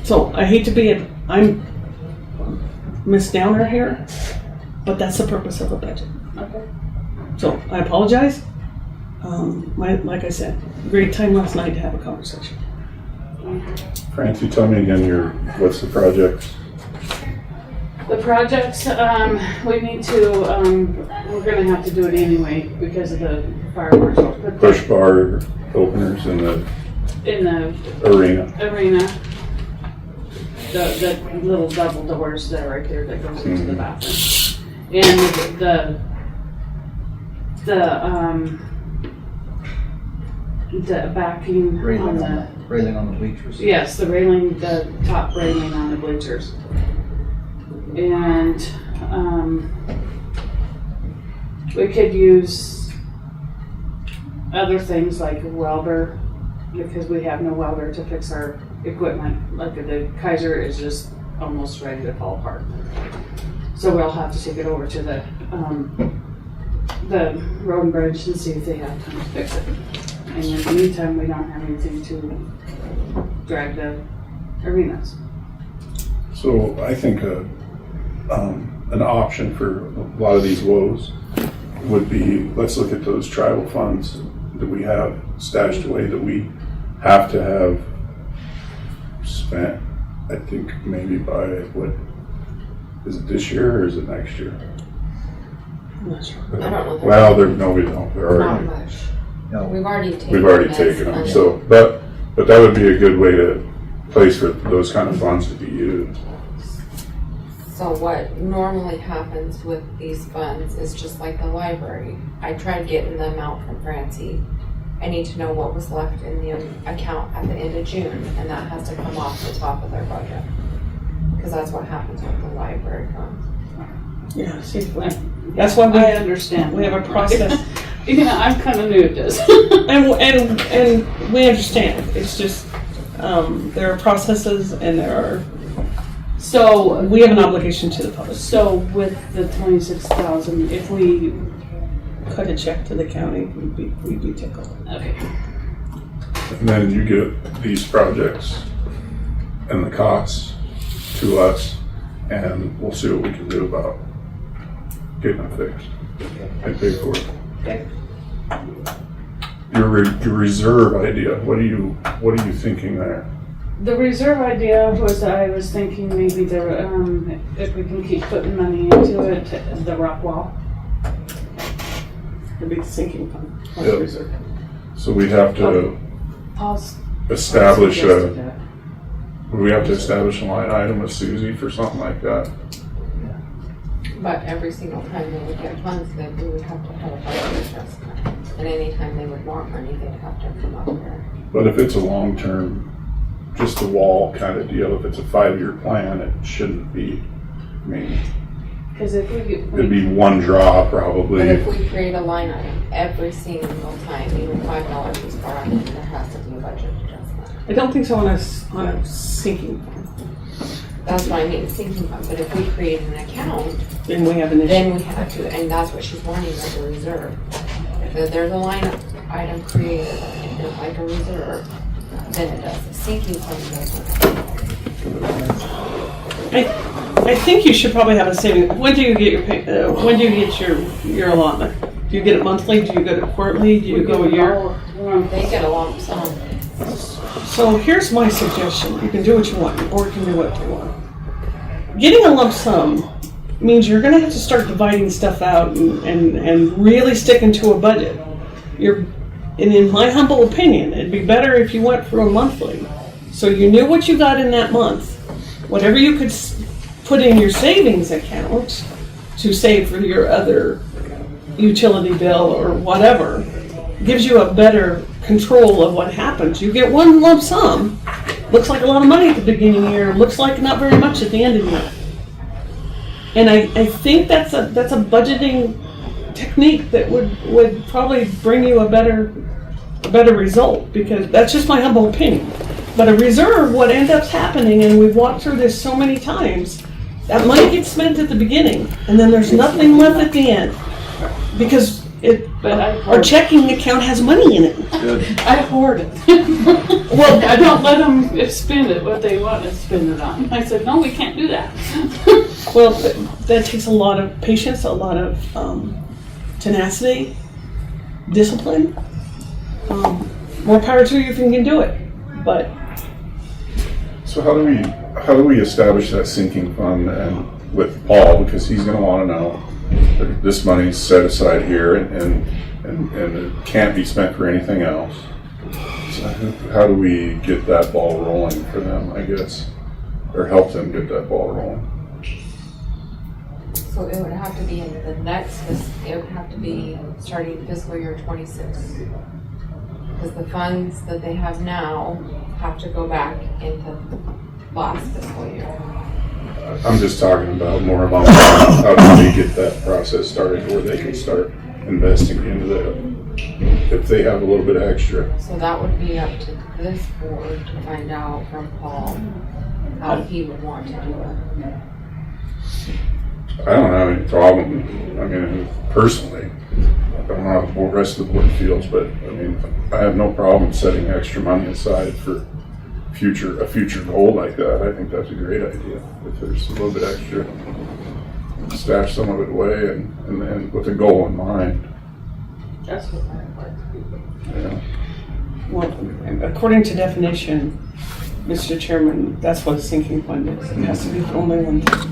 So I hate to be I'm Miss Downer here, but that's the purpose of a budget. Okay. So I apologize. Like I said, great time last night to have a conversation. Francie, tell me again what's the project? The projects, we need to, we're gonna have to do it anyway because of the fire marshal. Push bar openers in the arena. The little double doors that are right there that goes into the bathroom. And the backing on the railing on the bleachers. Yes, the top railing on the bleachers. And we could use other things like a welder, because we have no welder to fix our equipment. Like the Kaiser is just almost ready to fall apart. So we'll have to take it over to the road and bridge and see if they have time to fix it. And in the meantime, we don't have anything to drag the arenas. So I think an option for a lot of these woes would be, let's look at those tribal funds that we have stashed away that we have to have spent, I think maybe by, what, is it this year or is it next year? I'm not sure. I don't know. Well, no, we don't. They're Not already, much. No. We've already taken we've already this taken them. under- So, but that would be a good way to place for those kind of funds to be used. So what normally happens with these funds is just like the library. I tried getting them out from Francie. I need to know what was left in the account at the end of June, and that has to come off the top of their budget. Because that's what happens with the library funds. Yeah, see, that's why I understand. we have a process. You know, I'm kind of new at this. and we understand. It's just, there are processes and there are, So we have an obligation to the public. So with the 26,000, if we, Cut a check to the county, we'd be tickled. okay, And then you get these projects and the costs to us, and we'll see what we can do about getting them fixed and pay for it. Okay. Your reserve idea, what are you thinking there? the reserve idea was I was thinking maybe if we can keep putting money into it, the rock wall. The big sinking fund. Yep. Reserve. So we'd have to Pause. establish Suggested that. would we have to establish a line item with Susie for something like that? But every single time they would get funds, then we would have to have a budget adjustment. And anytime they would want money, they'd have to come up here. But if it's a long-term, just a wall kind of deal, if it's a 5-year plan, it shouldn't be, I mean, Because if it'd be one draw probably. But if we create a line item every single time, even $5 is brought in, there has to be a budget adjustment. I don't think so on a sinking fund. That's what I mean, sinking fund. But if we create an account, Then we have an issue. then we have to, and that's what she's wanting as a reserve. If there's a line item created, like a reserve, then it does. A sinking fund doesn't. I think you should probably have a saving. When do you get when do you get your allotment? Do you get it monthly? Do you get it quarterly? Do you go a year? They get a lump sum. So here's my suggestion. You can do what you want, or board can do what you want. Getting a lump sum means you're going to have to start dividing stuff out and really sticking to a budget. And in my humble opinion, it'd be better if you went for a monthly. So you knew what you got in that month. Whatever you could put in your savings account to save for your other utility bill or whatever gives you a better control of what happens. You get one lump sum, looks like a lot of money at the beginning of the year, looks like not very much at the end of the year. And I think that's a budgeting technique that would probably bring you a better result, because that's just my humble opinion. But a reserve, what ends up happening, and we've walked through this so many times, that money gets spent at the beginning, and then there's nothing left at the end. Because our checking account has money in it. I hoard it. Well, I don't let them spend it what they want to spend it on. I said, no, we can't do that. Well, that takes a lot of patience, a lot of tenacity, discipline. More power to you if you can do it. But So how do we establish that sinking fund and with Paul, because he's going to want to know that this money's set aside here and it can't be spent for anything else. So how do we get that ball rolling for them, I guess, or help them get that ball rolling? So it would have to be in the next, it would have to be starting fiscal year 26. Because the funds that they have now have to go back into last fiscal year. I'm just talking about more about how do they get that process started where they can start investing into that if they have a little bit extra. So that would be up to this board to find out from Paul how he would want to do it. I don't have any problem. I mean, personally, I don't know how the rest of the board feels, but I mean, I have no problem setting extra money aside for a future goal like that, I think that's a great idea. If there's a little bit extra, stash some of it away and with a goal in mind. That's what I'd like to do. Yeah. Well, according to definition, Mr. Chairman, that's what a sinking fund is. It has to be for only one thing.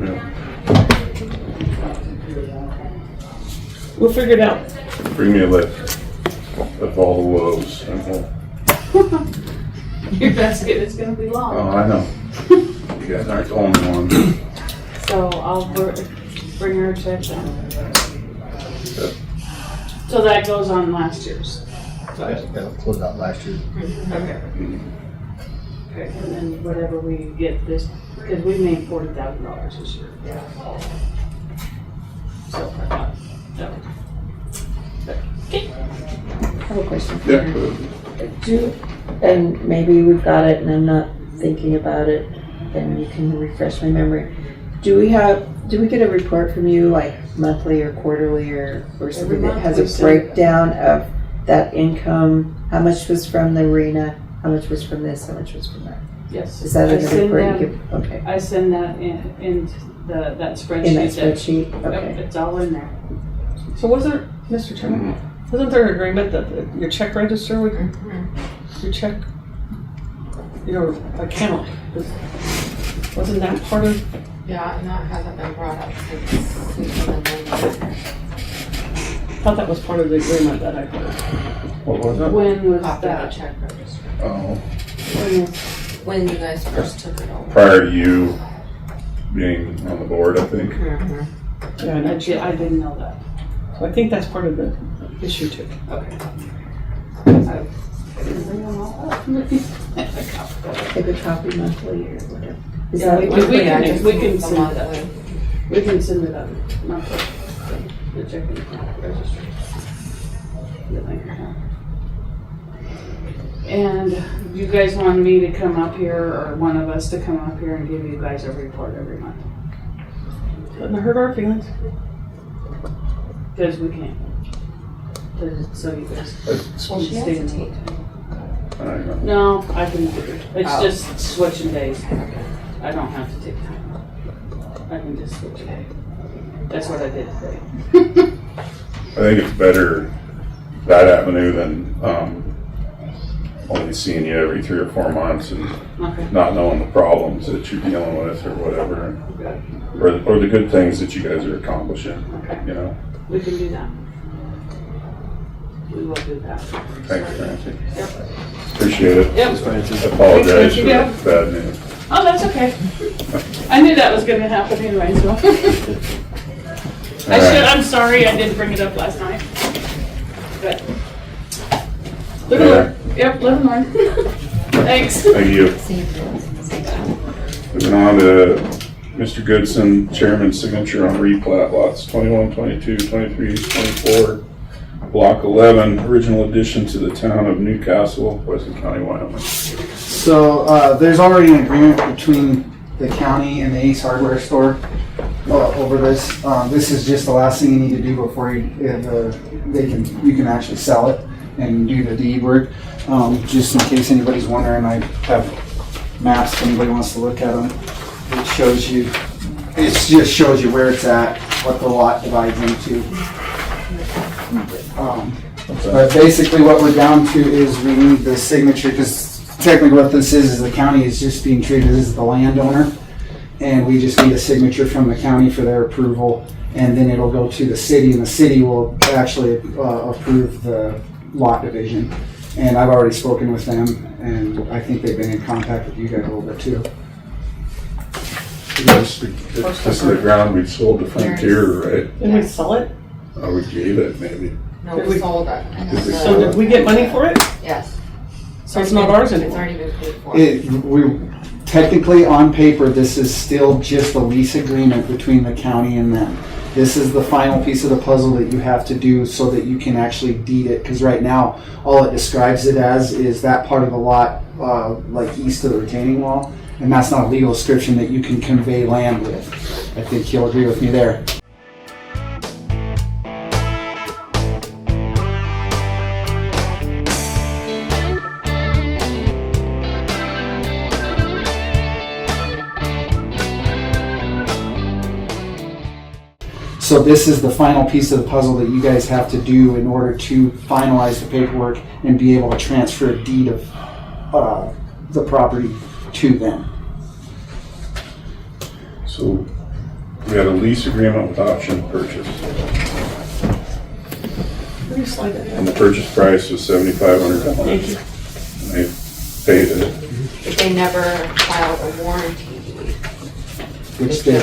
Yeah. We'll figure it out. Bring me a list of all the woes and we'll. Your basket is gonna be long. Oh, I know. You guys aren't the only ones. So I'll bring her a check then. So that goes on last year's. That'll close out last year. Okay. Okay, and then whatever we get this, because we made $40,000 this year. So I thought, no. Okay. I have a question for Yeah. you. And maybe we've got it and I'm not thinking about it, and you can refresh my memory. Do we get a report from you like monthly or quarterly or something that has a breakdown of that income? How much was from the arena? How much was from this? How much was from that? Yes. Is that in the report you give? Okay. I send that in that spreadsheet. In that spreadsheet? Okay. Yep, it's all in there. So wasn't, Mr. Chairman, wasn't there an agreement that your check register would, your check, your account, wasn't that part of? Yeah, and that hasn't been brought up since we've been in. I thought that was part of the agreement that I heard. What was it? When was Copy that? the check register. Oh. When you guys first took it over. Prior to you being on the board, I think. Yeah, and I didn't know that. So I think that's part of the issue too. Okay. I didn't bring them all up. Take a copy monthly or whatever. Is Yeah, that we can the send it up. monthly. We can send it up monthly. The checking account registry. The bank account. And you guys want me to come up here, or one of us to come up here and give you guys a report every month? Doesn't hurt our feelings. Because we can't. So you guys. Well, she has to take. I don't know. No, I can do it. It's Oh. just switching days. I don't have to take time. I can just switch a day. That's what I did today. I think it's better that avenue than only seeing you every 3 or 4 months and Okay. not knowing the problems that you're dealing with or whatever, or the good things that you guys are accomplishing. Okay. You know. We can do that. We will do that. Thanks, Francie. Yep. Appreciate it. Yep. I apologize for Yep. the bad news. Oh, that's okay. I knew that was going to happen anyway, so. I'm sorry I didn't bring it up last night. But. Live and learn. Yep, live and learn. Thanks. Thank you. Moving on to Mr. Goodson, Chairman's signature on replat lots 21, 22, 23, 24, Block 11, original addition to the town of Newcastle, Weston County, Wyoming. So there's already an agreement between the county and the Ace Hardware store over this. This is just the last thing you need to do before you can actually sell it and do the deed work. Just in case anybody's wondering, I have maps if anybody wants to look at them. It shows you. It just shows you where it's at, what the lot divides into. But basically what we're down to is we need the signature, because technically what this is the county is just being treated as the landowner, and we just need a signature from the county for their approval, and then it'll go to the city, and the city will actually approve the lot division. And I've already spoken with them, and I think they've been in contact with you guys a little bit too. This is the ground we sold to Frontier, right? Did we sell it? Oh, we gave it, maybe. No, we sold it. So did we get money for it? Yes. So it's not ours It's anymore? already been paid for. We technically on paper, this is still just a lease agreement between the county and them. This is the final piece of the puzzle that you have to do so that you can actually deed it. Because right now, all it describes it as is that part of the lot, like east of the retaining wall, and that's not a legal description that you can convey land with. I think you'll agree with me there. So this is the final piece of the puzzle that you guys have to do in order to finalize the paperwork and be able to transfer a deed of the property to them. So we had a lease agreement with option to purchase. And the purchase price was $7,500. Thank you. And they paid it. But they never filed a warranty deed. Which they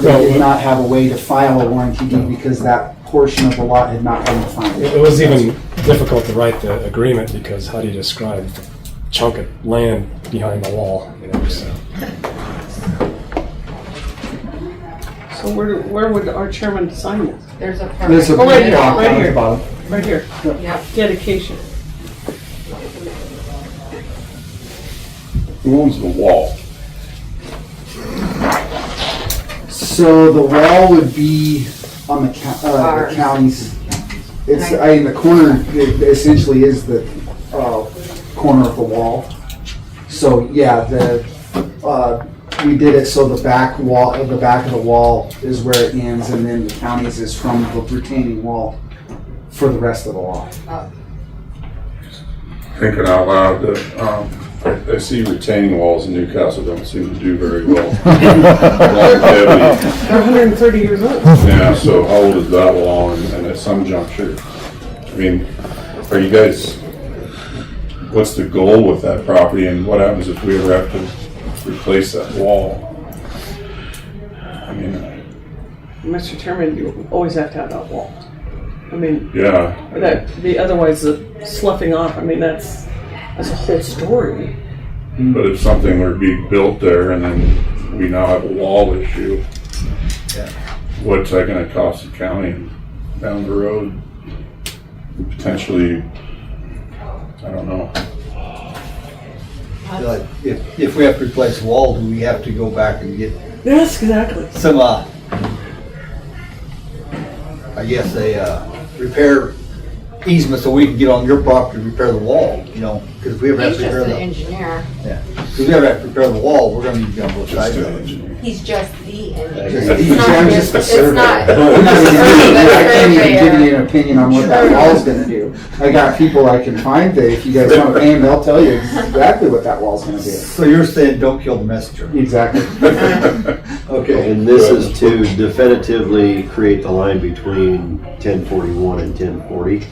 did not have a way to file a warranty deed because that portion of the lot had not been defined. It was even difficult to write the agreement because how do you describe the chunk of land behind the wall? So. So where would our chairman sign this? There's a There's a right here, block right down at here. the bottom. Right here. Yep. Dedication. Who owns the wall? So the wall would be on the county's. It's in the corner. It essentially is the corner of the wall. So yeah, we did it so the back of the wall is where it ends, and then the county's is from the retaining wall for the rest of the lot. Thinking out loud, that I see retaining walls in Newcastle don't seem to do very well. Longevity. They're 130 years old. Yeah, so how old is that wall? And at some juncture, I mean, are you guys, what's the goal with that property, and what happens if we ever have to replace that wall? I mean, Mr. Chairman, you always have to have that wall. I mean, yeah. or that otherwise the sloughing off. I mean, that's a whole story. But if something were to be built there and then we now have a wall issue, what's that going to cost the county down the road? Potentially, I don't know. Like if we have to replace the wall, do we have to go back and get Yes, exactly. some, I guess a repair easement so we can get on your property to repair the wall, you know, because if we ever have He's to just repair the the, engineer. yeah, if we ever have to repair the wall, we're gonna need to be on both sides of it. He's just the engineer. Just It's the not engineer, just- just it's the not- I can't even give you an opinion on what that wall's gonna do. I got people I can find that if you guys want to pay them, they'll tell you exactly what that wall's gonna do. So you're saying don't kill the messenger? Exactly. Okay. And this is to definitively create the line between 1041 and 1040?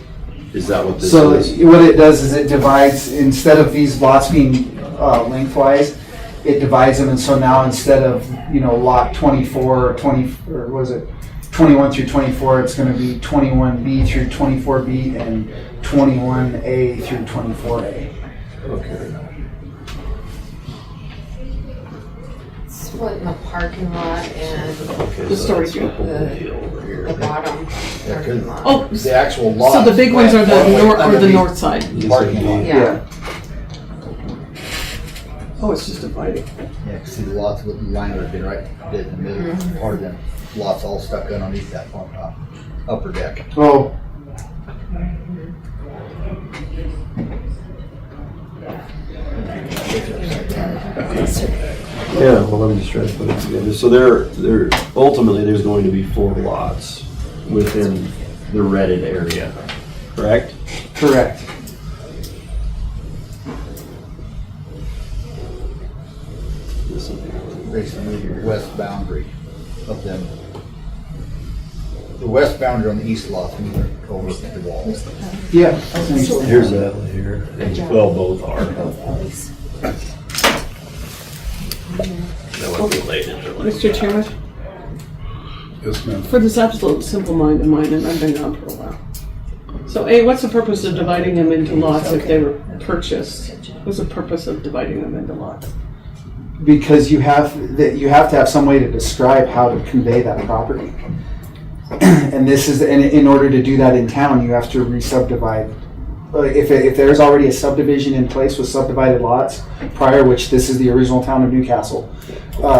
Is that what this So is? what it does is it divides, instead of these lots being lengthwise, it divides them, and so now instead of, lot 24, 20, or was it 21 through 24, it's gonna be 21B through 24B and 21A through 24A. Okay. Splitting the parking lot and The story the bottom parking lot. Oh, The actual lot. so the big ones are the north side. Parking lot. Yeah. Oh, it's just dividing. Yeah, 'cause see the lots with the line would have been right dead in the middle, part of them lots all stuck underneath that upper deck. Oh, Yeah, well, let me just try to put it together. So there ultimately, there's going to be 4 lots within the redded area, correct? correct. This will be- Basically your west boundary of them. The west boundary on the east lot, we over the wall. Yeah. Here's that one here. Well, both are. That one's related. Mr. Chairman, Yes, ma'am. for this absolute simple mind of mine, and I've been gone for a while. So A, what's the purpose of dividing them into lots if they were purchased? What's the purpose of dividing them into lots? Because you have to have some way to describe how to convey that property. And this is, and in order to do that in town, you have to re-subdivide. If there's already a subdivision in place with subdivided lots prior, which this is the original town of Newcastle,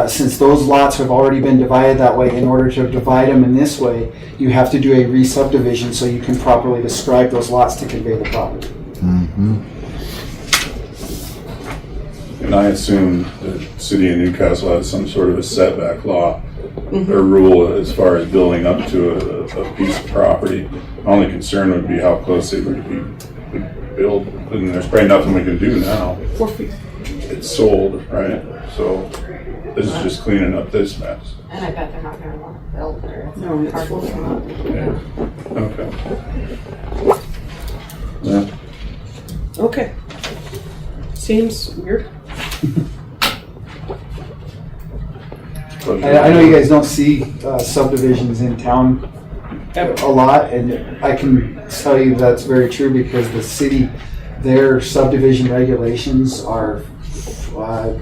since those lots have already been divided that way, in order to divide them in this way, you have to do a re-subdivision so you can properly describe those lots to convey the property. And I assume the city of Newcastle has some sort of a setback law a rule as far as building up to a piece of property. My only concern would be how close they would build, and there's probably nothing we can do now. 4 feet. It's sold, right? So this is just cleaning up this mess. And I bet they're not gonna want to build there. No, it's 4 feet. Yeah. Okay. Yeah. Okay. Seems weird. I know you guys don't see subdivisions in town a lot, and I can tell you that's very true because the city, their subdivision regulations are, well,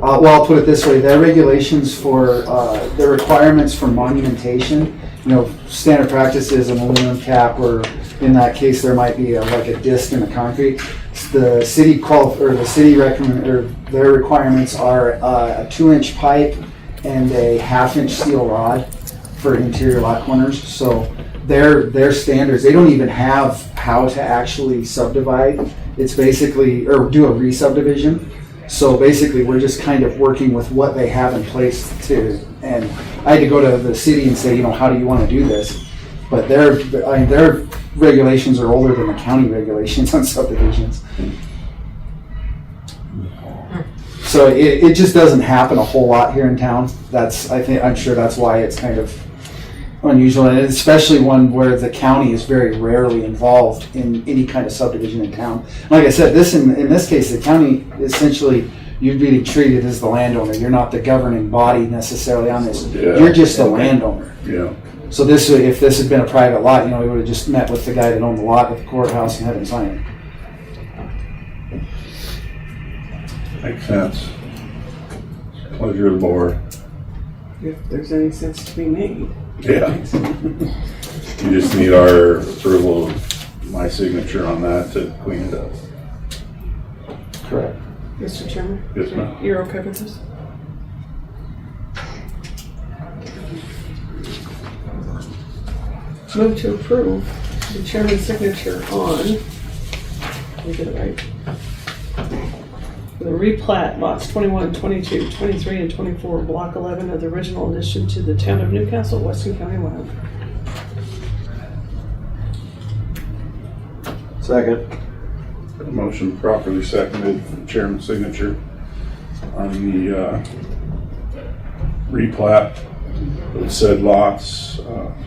I'll put it this way, their regulations for, their requirements for monumentation, standard practice is an aluminum cap, or in that case there might be like a disc in the concrete. The city their requirements are a 2-inch pipe and a 1/2-inch steel rod for interior lot corners. So their standards, they don't even have how to actually subdivide. It's basically, or do a re-subdivision. So basically we're just kind of working with what they have in place and I had to go to the city and say, how do you want to do this? But their regulations are older than the county regulations on subdivisions. So it just doesn't happen a whole lot here in town. I'm sure that's why it's kind of unusual, and especially one where the county is very rarely involved in any kind of subdivision in town. Like I said, in this case, the county essentially, you'd be treated as the landowner. You're not the governing body necessarily on this. Yeah. You're just the landowner. Yeah. So if this had been a private lot, we would have just met with the guy that owned the lot at the courthouse and had him sign it. Makes sense. Pleasure of the board. If there's any sense to be made. Yeah. You just need our approval of my signature on that to clean it up. Correct. Mr. Chairman? Yes, ma'am. You're okay with this? Move to approve the chairman's signature on, let me get it right, the replat lots 21, 22, 23, and 24, block 11 of the original addition to the town of Newcastle, Weston County, Wyoming. Second. Motion properly seconded, chairman's signature on the replat of said lots.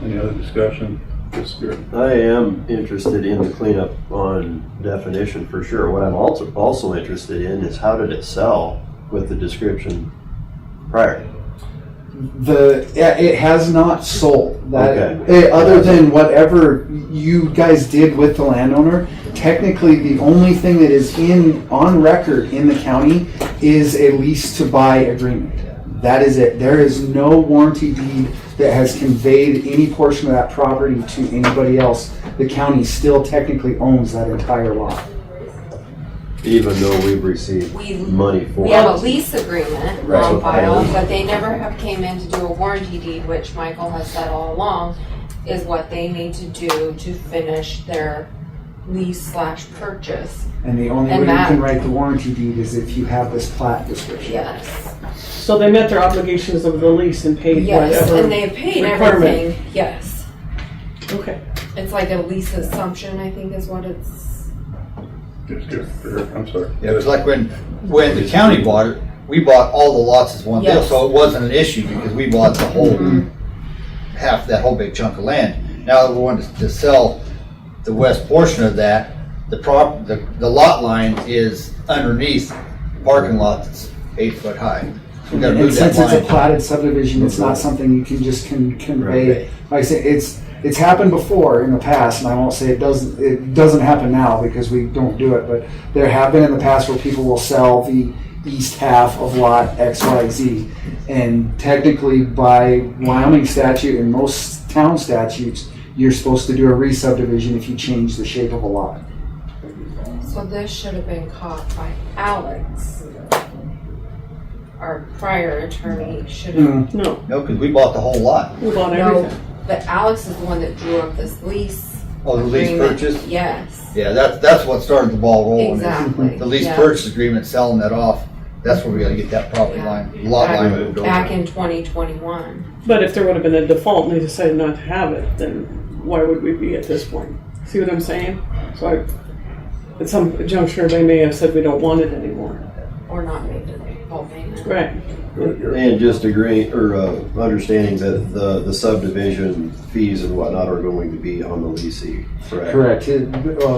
Any other discussion? Yes, good. I am interested in the cleanup on definition for sure. What I'm also interested in is how did it sell with the description prior? It has not sold. Okay. Other than whatever you guys did with the landowner, technically the only thing that is on record in the county is a lease to buy agreement. That is it. There is no warranty deed that has conveyed any portion of that property to anybody else. The county still technically owns that entire lot. Even though we've received money for it. We have a lease agreement Right. on file, but they never have came in to do a warranty deed, which Michael has said all along is what they need to do to finish their lease/purchase. And the only way you can write the warranty deed is if you have this plat description. Yes. So they met their obligations of the lease and paid Yes, whatever and they paid requirement. everything, yes. Okay. It's like a lease assumption, I think is what it's. I'm sorry. Yeah, it was like when the county bought it, we bought all the lots as one deal, Yes. so it wasn't an issue because we bought the whole half that whole big chunk of land. Now that we want to sell the west portion of that, the lot line is underneath the parking lot that's 8 foot high. So we gotta And move that since it's a line. platted subdivision, it's not something you can just convey. Right. Like I say, it's happened before in the past, and I won't say it doesn't happen now because we don't do it, but there have been in the past where people will sell the east half of lot XYZ. And technically by Wyoming statute and most town statutes, you're supposed to do a re-subdivision if you change the shape of a lot. So this should have been caught by Alex. Our prior attorney should have. No, because we bought the whole lot. we bought No, everything. but Alex is the one that drew up this lease. Oh, the lease agreement. purchase? Yes. Yeah, that's what started the ball rolling. is Exactly, The lease yeah. purchase agreement, selling that off That's where we gotta get that property line, lot line moved over. Back in 2021. But if there would have been a default and they decided not to have it, then why would we be at this point? See what I'm saying? So at some juncture, they may have said we don't want it anymore. Or not made the full payment. Right. And just agreeing, or understanding that the subdivision fees and whatnot are going to be on the leasing, correct? Correct.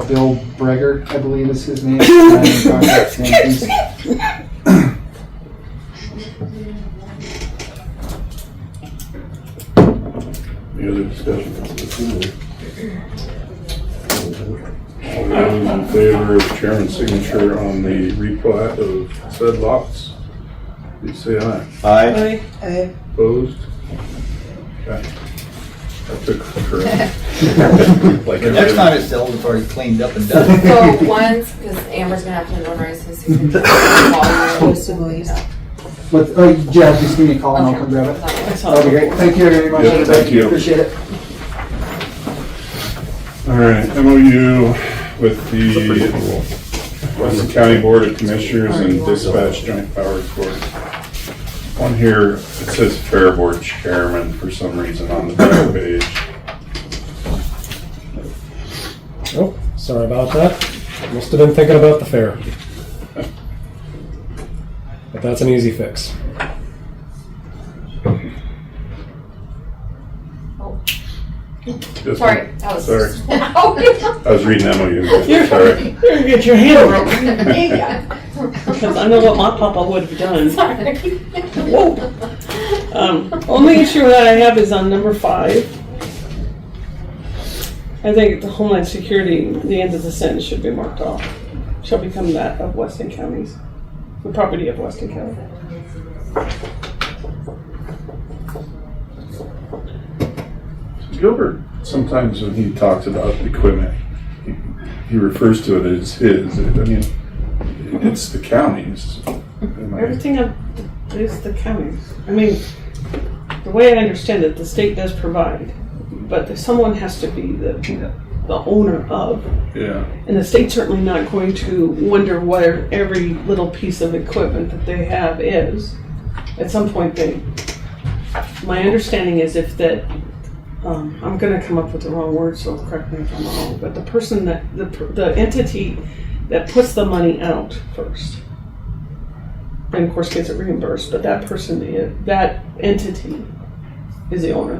Bill Breger, I believe is his name. He's- Any other discussion? All those in favor of the chairman's signature on the replat of said lots, please say aye. Aye. Aye. Opposed? Okay. That took forever. Like The next time it's sold, it's already cleaned up and done. So once, because Amber's gonna have to notarize his signature. But, yeah, just give me a call and I'll come grab it. That'll be great. Thank you very much. Yeah, everybody. thank you. Appreciate it. All right, MOU with the Weston County Board of Commissioners and Dispatch Joint Powers Board. On here, it says Fair Board Chairman for some reason on the back page. Oh, sorry about that. Must have been thinking about the fair. But that's an easy fix. This Sorry, one? that was. Sorry. I was reading MOU. Sorry. You're gonna get your hand broken. Because I know what my papa would have done. Sorry. Whoa. Only issue that I have is on number 5. I think the Homeland Security, the end of the sentence should be marked off. Shall become that of Weston County's, the property of Weston County. Gilbert, sometimes when he talks about equipment, he refers to it as his. I mean, it's the county's. Everything is the county's. I mean, the way I understand it, the state does provide, but someone has to be the owner of. Yeah. And the state's certainly not going to wonder where every little piece of equipment that they have is. At some point, my understanding is if that, I'm going to come up with the wrong word, so correct me if I'm wrong, but the person that, the entity that puts the money out first, and of course gets it reimbursed, but that person, that entity is the owner.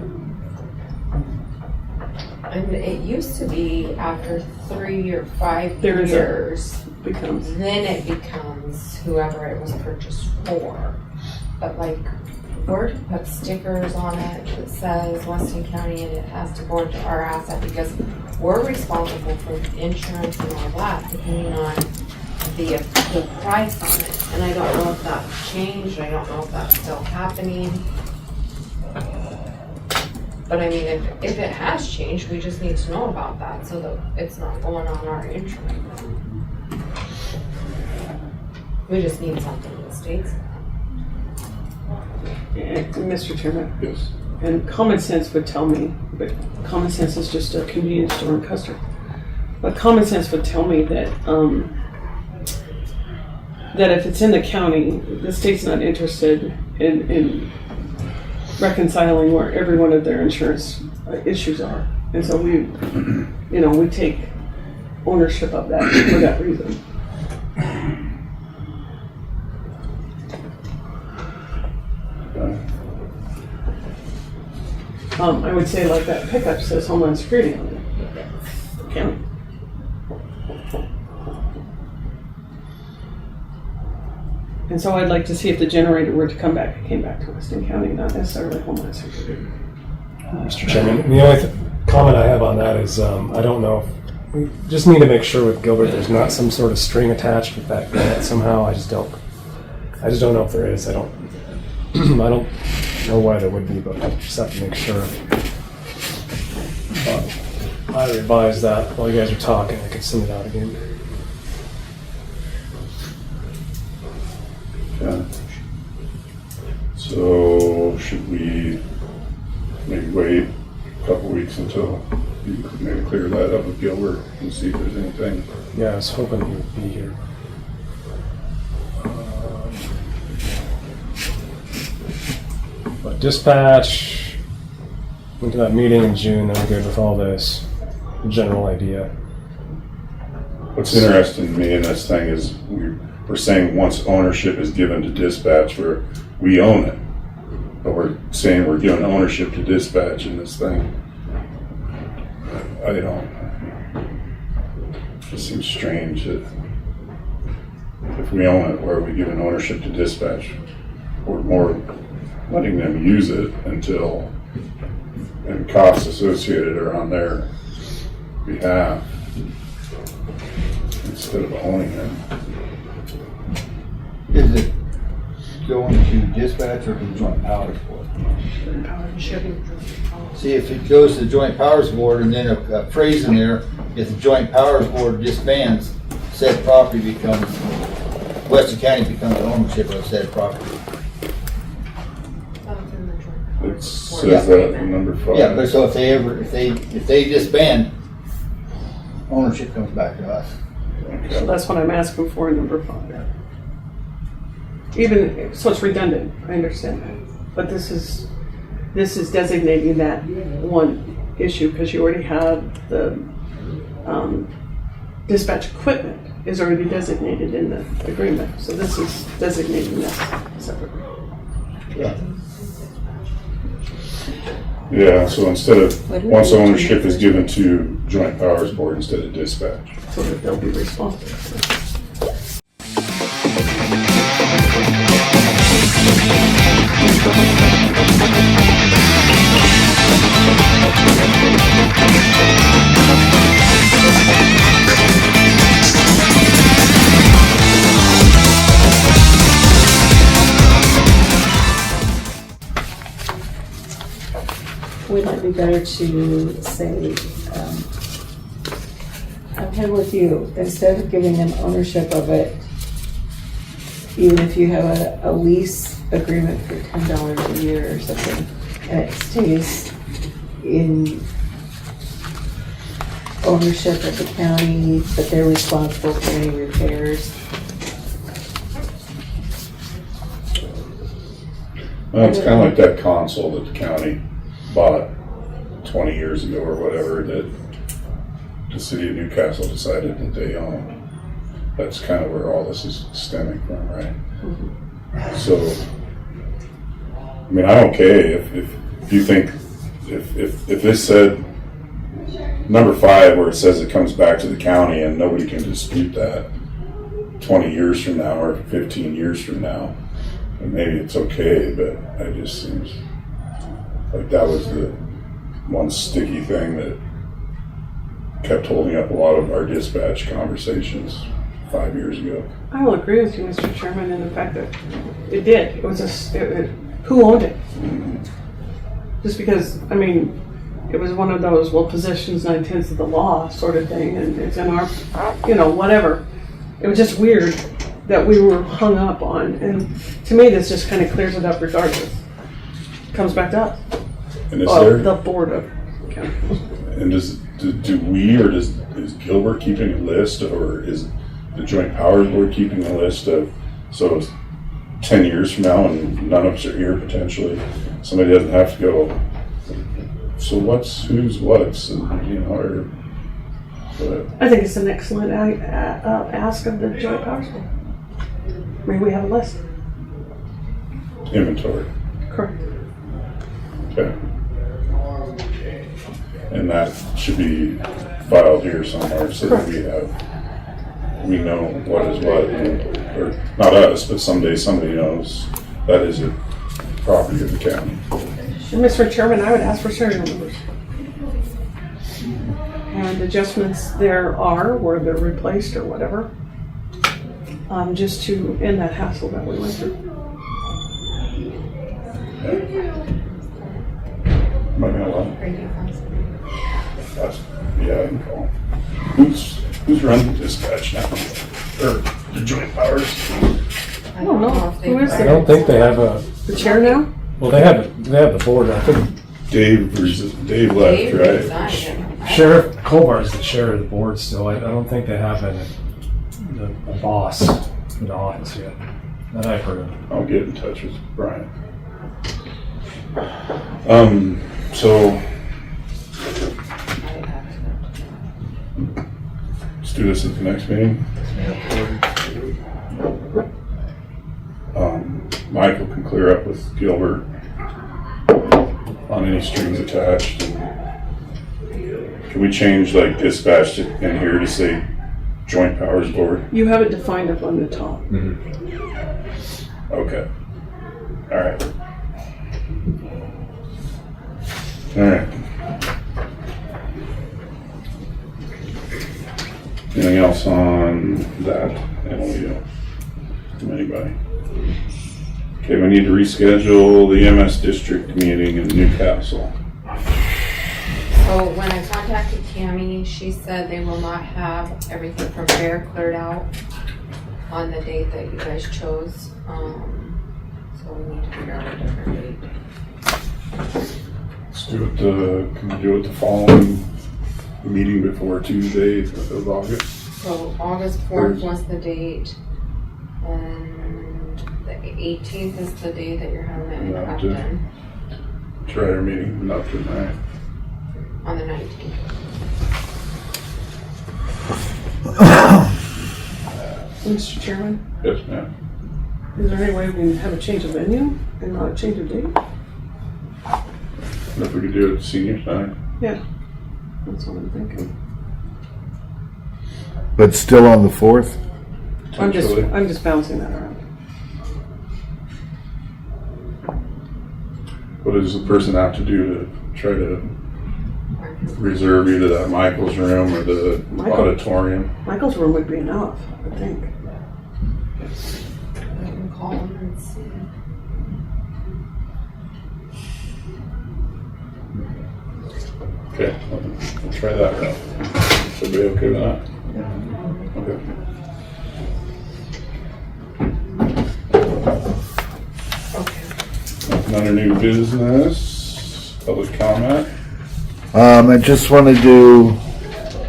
And it used to be after 3 or 5 There is years, becomes. then it becomes whoever it was purchased for. But like, we're to put stickers on it that says Weston County and it has to go into our asset because we're responsible for the insurance and all that depending on the price on it. And I don't know if that changed, I don't know if that's still happening. But I mean, if it has changed, we just need to know about that so that it's not going on our insurance. We just need something that states that. Mr. Chairman? Yes. And common sense would tell me, but common sense is just a convenience store in Custer. But common sense would tell me that that if it's in the county, the state's not interested in reconciling where every one of their insurance issues are. And so we take ownership of that for that reason. I would say like that pickup says Homeland Security on it. The county. And so I'd like to see if the generator were to come back, it came back to Weston County, not necessarily Homeland Security. Mr. Chairman, the only comment I have on that is I don't know. We just need to make sure with Gilbert there's not some sort of string attached with that grant somehow. I just don't know if there is. I don't know why there would be, but I just have to make sure. I revise that while you guys are talking. I can send it out again. Okay. So should we maybe wait a couple weeks until you maybe clear that up with Gilbert and see if there's anything? Yeah, I was hoping he would be here. But dispatch, went to that meeting in June, I'm good with all this, general idea. What's interesting to me in this thing is we're saying once ownership is given to dispatch, we own it. But we're saying we're giving ownership to dispatch in this thing. I don't. It just seems strange that if we own it, where are we giving ownership to dispatch? We're more letting them use it until, and costs associated are on their behalf instead of owning it. Is it going to dispatch or to the Joint Powers Board? See, if it goes to the Joint Powers Board and then a phrase in there, if the Joint Powers Board disbands, said property becomes, Weston County becomes ownership of said property. It says that in number 5. Yeah, but so if they disband, ownership comes back to us. So that's what I'm asking for in number 5. Even, so it's redundant, I understand that. But this is designating that one issue because you already have the dispatch equipment is already designated in the agreement. So this is designating that separately. Yeah. Yeah, so instead of, once ownership is given to Joint Powers Board instead of dispatch. So that they'll be responsible. Would it be better to say, I'm here with you, instead of giving them ownership of it, even if you have a lease agreement for $10 a year or something, and it stays in ownership of the county, but they're responsible for any repairs? Well, it's kind of like that console that the county bought 20 years ago or whatever that the city of Newcastle decided that they owned. That's kind of where all this is stemming from, right? Mm-hmm. So, I mean, I'm okay if you think, if this said, number 5, where it says it comes back to the county and nobody can dispute that 20 years from now or 15 years from now, and maybe it's okay, but it just seems like that was the one sticky thing that kept holding up a lot of our dispatch conversations 5 years ago. I will agree with you, Mr. Chairman, in the fact that it did. It was who owned it? Just because, I mean, it was one of those, well, possession's 9/10 of the law sort of thing, and it's in our, whatever. It was just weird that we were hung up on, and to me, this just kind of clears it up regardless. Comes back to us. And is there the board of county. And do we, or is Gilbert keeping a list, or is the Joint Powers Board keeping a list of, so 10 years from now and none of us are here potentially, somebody doesn't have to go, so who's what's, and, or whatever. I think it's an excellent ask of the Joint Powers Board. Maybe we have a list. Inventory. Correct. Okay. And that should be filed here somewhere so that we know what is what, or not us, but someday somebody knows that is a property of the county. And Mr. Chairman, I would ask for serial numbers. And adjustments there are where they're replaced or whatever, just to end that hassle that we went through. Am I gonna lie? Yeah, I can call. Who's running dispatch now? Or the Joint Powers? I don't know. Who is I there? don't think they have The chair now? well, they have the board, I think. Dave left, right? Sheriff Colbart is the chair of the board still. I don't think they have a boss in the office yet, that I've heard of. I'll get in touch with Brian. So let's do this at the next meeting. Michael can clear up with Gilbert on any strings attached. Can we change like dispatch in here to say Joint Powers Board? You have it defined up on the top. Okay. All right. All right. Anything else on that MOU from anybody? Okay, we need to reschedule the MS district meeting in Newcastle. So when I contacted Tammy, she said they will not have everything from fair cleared out on the date that you guys chose. So we need to figure out a different date. Let's do it can we do it the following meeting before Tuesday of August? So August 4th was the date, and the 18th is the day that you're having it in Upton. Try our meeting in Upton, right? On the 19th. Mr. Chairman, Yes, ma'am. is there any way we can have a change of venue and not a change of date? If we could do it at the senior center. Yeah, that's what I'm thinking. But still on the 4th? I'm just bouncing that around. What does the person have to do to try to reserve either that Michael's room or the auditorium? Michael's room would be enough, I think. I can call them and see. Okay, we'll try that route. Should be okay with that? Okay. Another new business, public comment. I just wanted to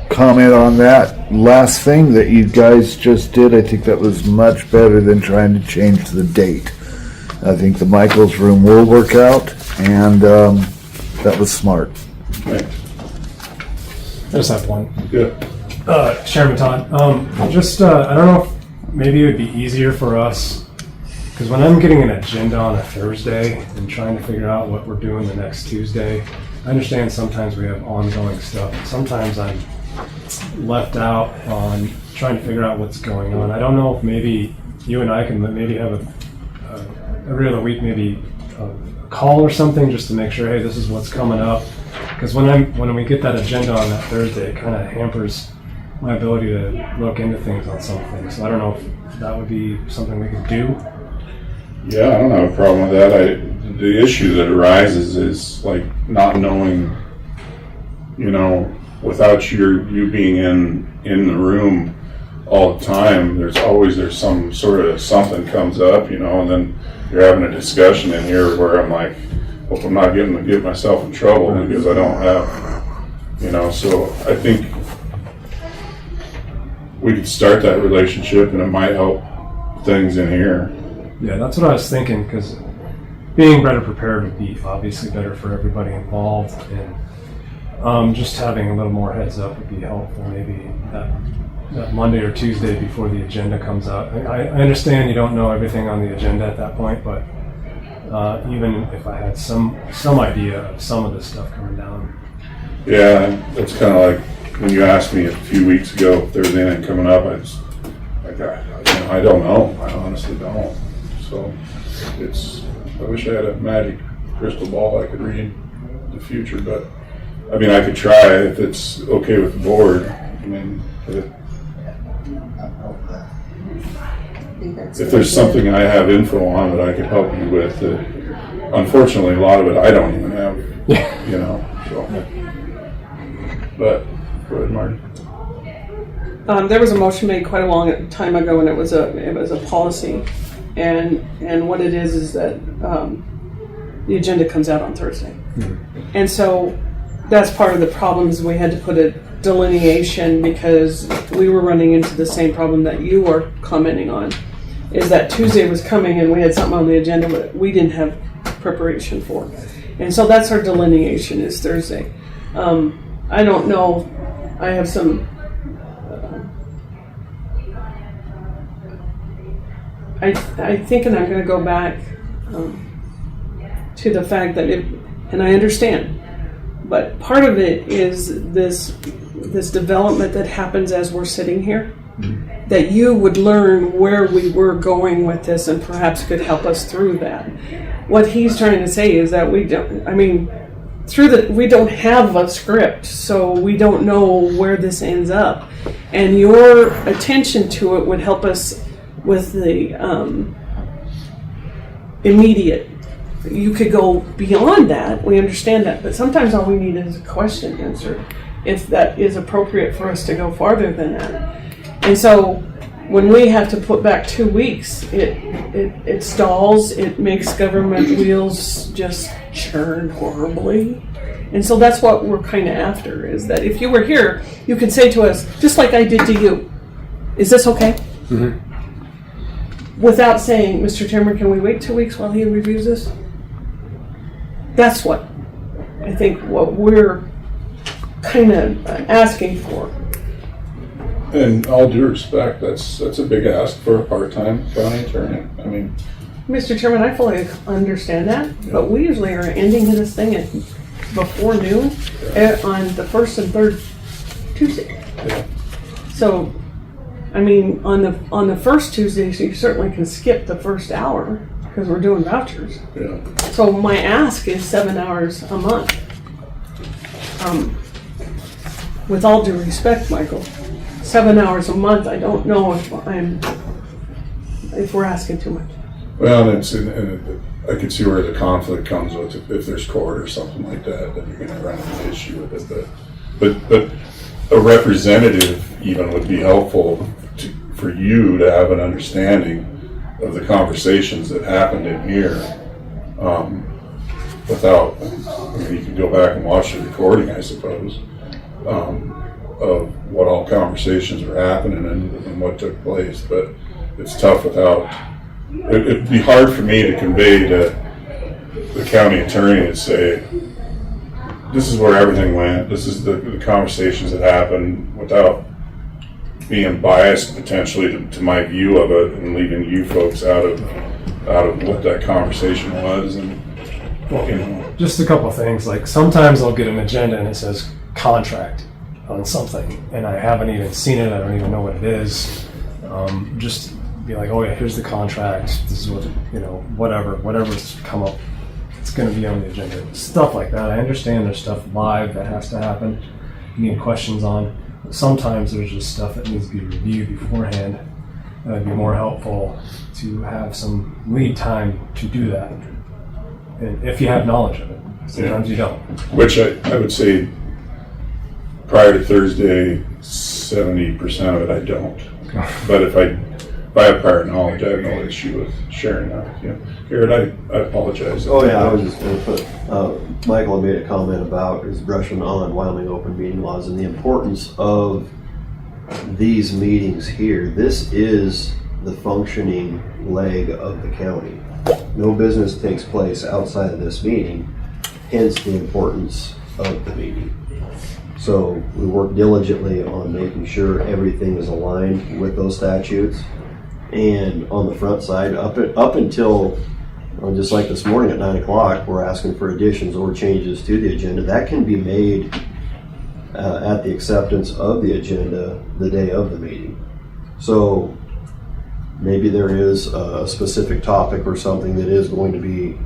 comment on that last thing that you guys just did. I think that was much better than trying to change the date. I think the Michael's room will work out, and that was smart. Thanks. I just have one. Good. Chairman Todd, I don't know if maybe it would be easier for us, because when I'm getting an agenda on a Thursday and trying to figure out what we're doing the next Tuesday, I understand sometimes we have ongoing stuff. Sometimes I'm left out on trying to figure out what's going on. I don't know if maybe you and I can maybe have every other week, maybe a call or something, just to make sure, hey, this is what's coming up. Because when we get that agenda on that Thursday, it kind of hampers my ability to look into things on some things. So I don't know if that would be something we could do. Yeah, I don't have a problem with that. The issue that arises is like not knowing, without you being in the room all the time, there's some sort of something comes up, and then you're having a discussion in here where I'm like, hope I'm not getting to get myself in trouble because I don't have, so I think we could start that relationship and it might help things in here. Yeah, that's what I was thinking, because being better prepared would be obviously better for everybody involved, and just having a little more heads up would be helpful. Maybe that Monday or Tuesday before the agenda comes out. I understand you don't know everything on the agenda at that point, but even if I had some idea of some of this stuff coming down. Yeah, that's kind of like when you asked me a few weeks ago if there was anything coming up. I don't know. I honestly don't. So I wish I had a magic crystal ball I could read the future, but I could try if it's okay with the board. If there's something I have info on that I could help you with, unfortunately a lot of it I don't even have, so. But go ahead, Marty. There was a motion made quite a long time ago, and it was a policy, and what it is that the agenda comes out on Thursday, and so that's part of the problem is we had to put a delineation because we were running into the same problem that you were commenting on, is that Tuesday was coming and we had something on the agenda that we didn't have preparation for, And so that's our delineation is Thursday. I don't know, I have some, I think, and I'm going to go back to the fact that and I understand, but part of it is this development that happens as we're sitting here, that you would learn where we were going with this and perhaps could help us through that. What he's trying to say is that we don't have a script, so we don't know where this ends up. And your attention to it would help us with the immediate. You could go beyond that, we understand that, but sometimes all we need is a question answered, if that is appropriate for us to go farther than that. And so when we have to put back 2 weeks, it stalls, it makes government wheels just churn horribly. And so that's what we're kind of after, is that if you were here, you could say to us, just like I did to you, is this okay? Mm-hmm. Without saying, Mr. Chairman, can we wait 2 weeks while he reviews this? That's what I think what we're kind of asking for. And all due respect, that's a big ask for a part-time county attorney. I mean, Mr. Chairman, I fully understand that, but we usually are ending this thing at before noon on the first and third Tuesday. Yeah. So, I mean, on the first Tuesday, so you certainly can skip the first hour because we're doing vouchers. Yeah. So my ask is 7 hours a month. With all due respect, Michael, 7 hours a month, I don't know if we're asking too much. Well, and I could see where the conflict comes with if there's court or something like that, then you're going to run into an issue with it. But a representative even would be helpful for you to have an understanding of the conversations that happened in here. Without, I mean, you can go back and watch the recording, I suppose, of what all conversations were happening and what took place. But it's tough without. It'd be hard for me to convey to the county attorney and say, this is where everything went, this is the conversations that happened, without being biased potentially to my view of it and leaving you folks out of what that conversation was. And well, just a couple of things. Like sometimes I'll get an agenda and it says contract on something, and I haven't even seen it. I don't even know what it is. Just be like, oh yeah, here's the contract. This is what whatever's come up. It's going to be on the agenda. Stuff like that. I understand there's stuff live that has to happen. You need questions on. But sometimes there's just stuff that needs to be reviewed beforehand. And it'd be more helpful to have some lead time to do that. And if you have knowledge of it, sometimes you don't. Which I would say prior to Thursday, 70% of it I don't. But if I have prior knowledge, I have no issue with sharing that with you. Garrett, I apologize. Oh yeah, I was just going to put, Michael made a comment about his brushing on Wyoming open meeting laws and the importance of these meetings here. This is the functioning leg of the county. No business takes place outside of this meeting, hence the importance of the meeting. So we work diligently on making sure everything is aligned with those statutes. And on the front side, up until, just like this morning at 9 o'clock, we're asking for additions or changes to the agenda. That can be made at the acceptance of the agenda the day of the meeting. So maybe there is a specific topic or something that is going to be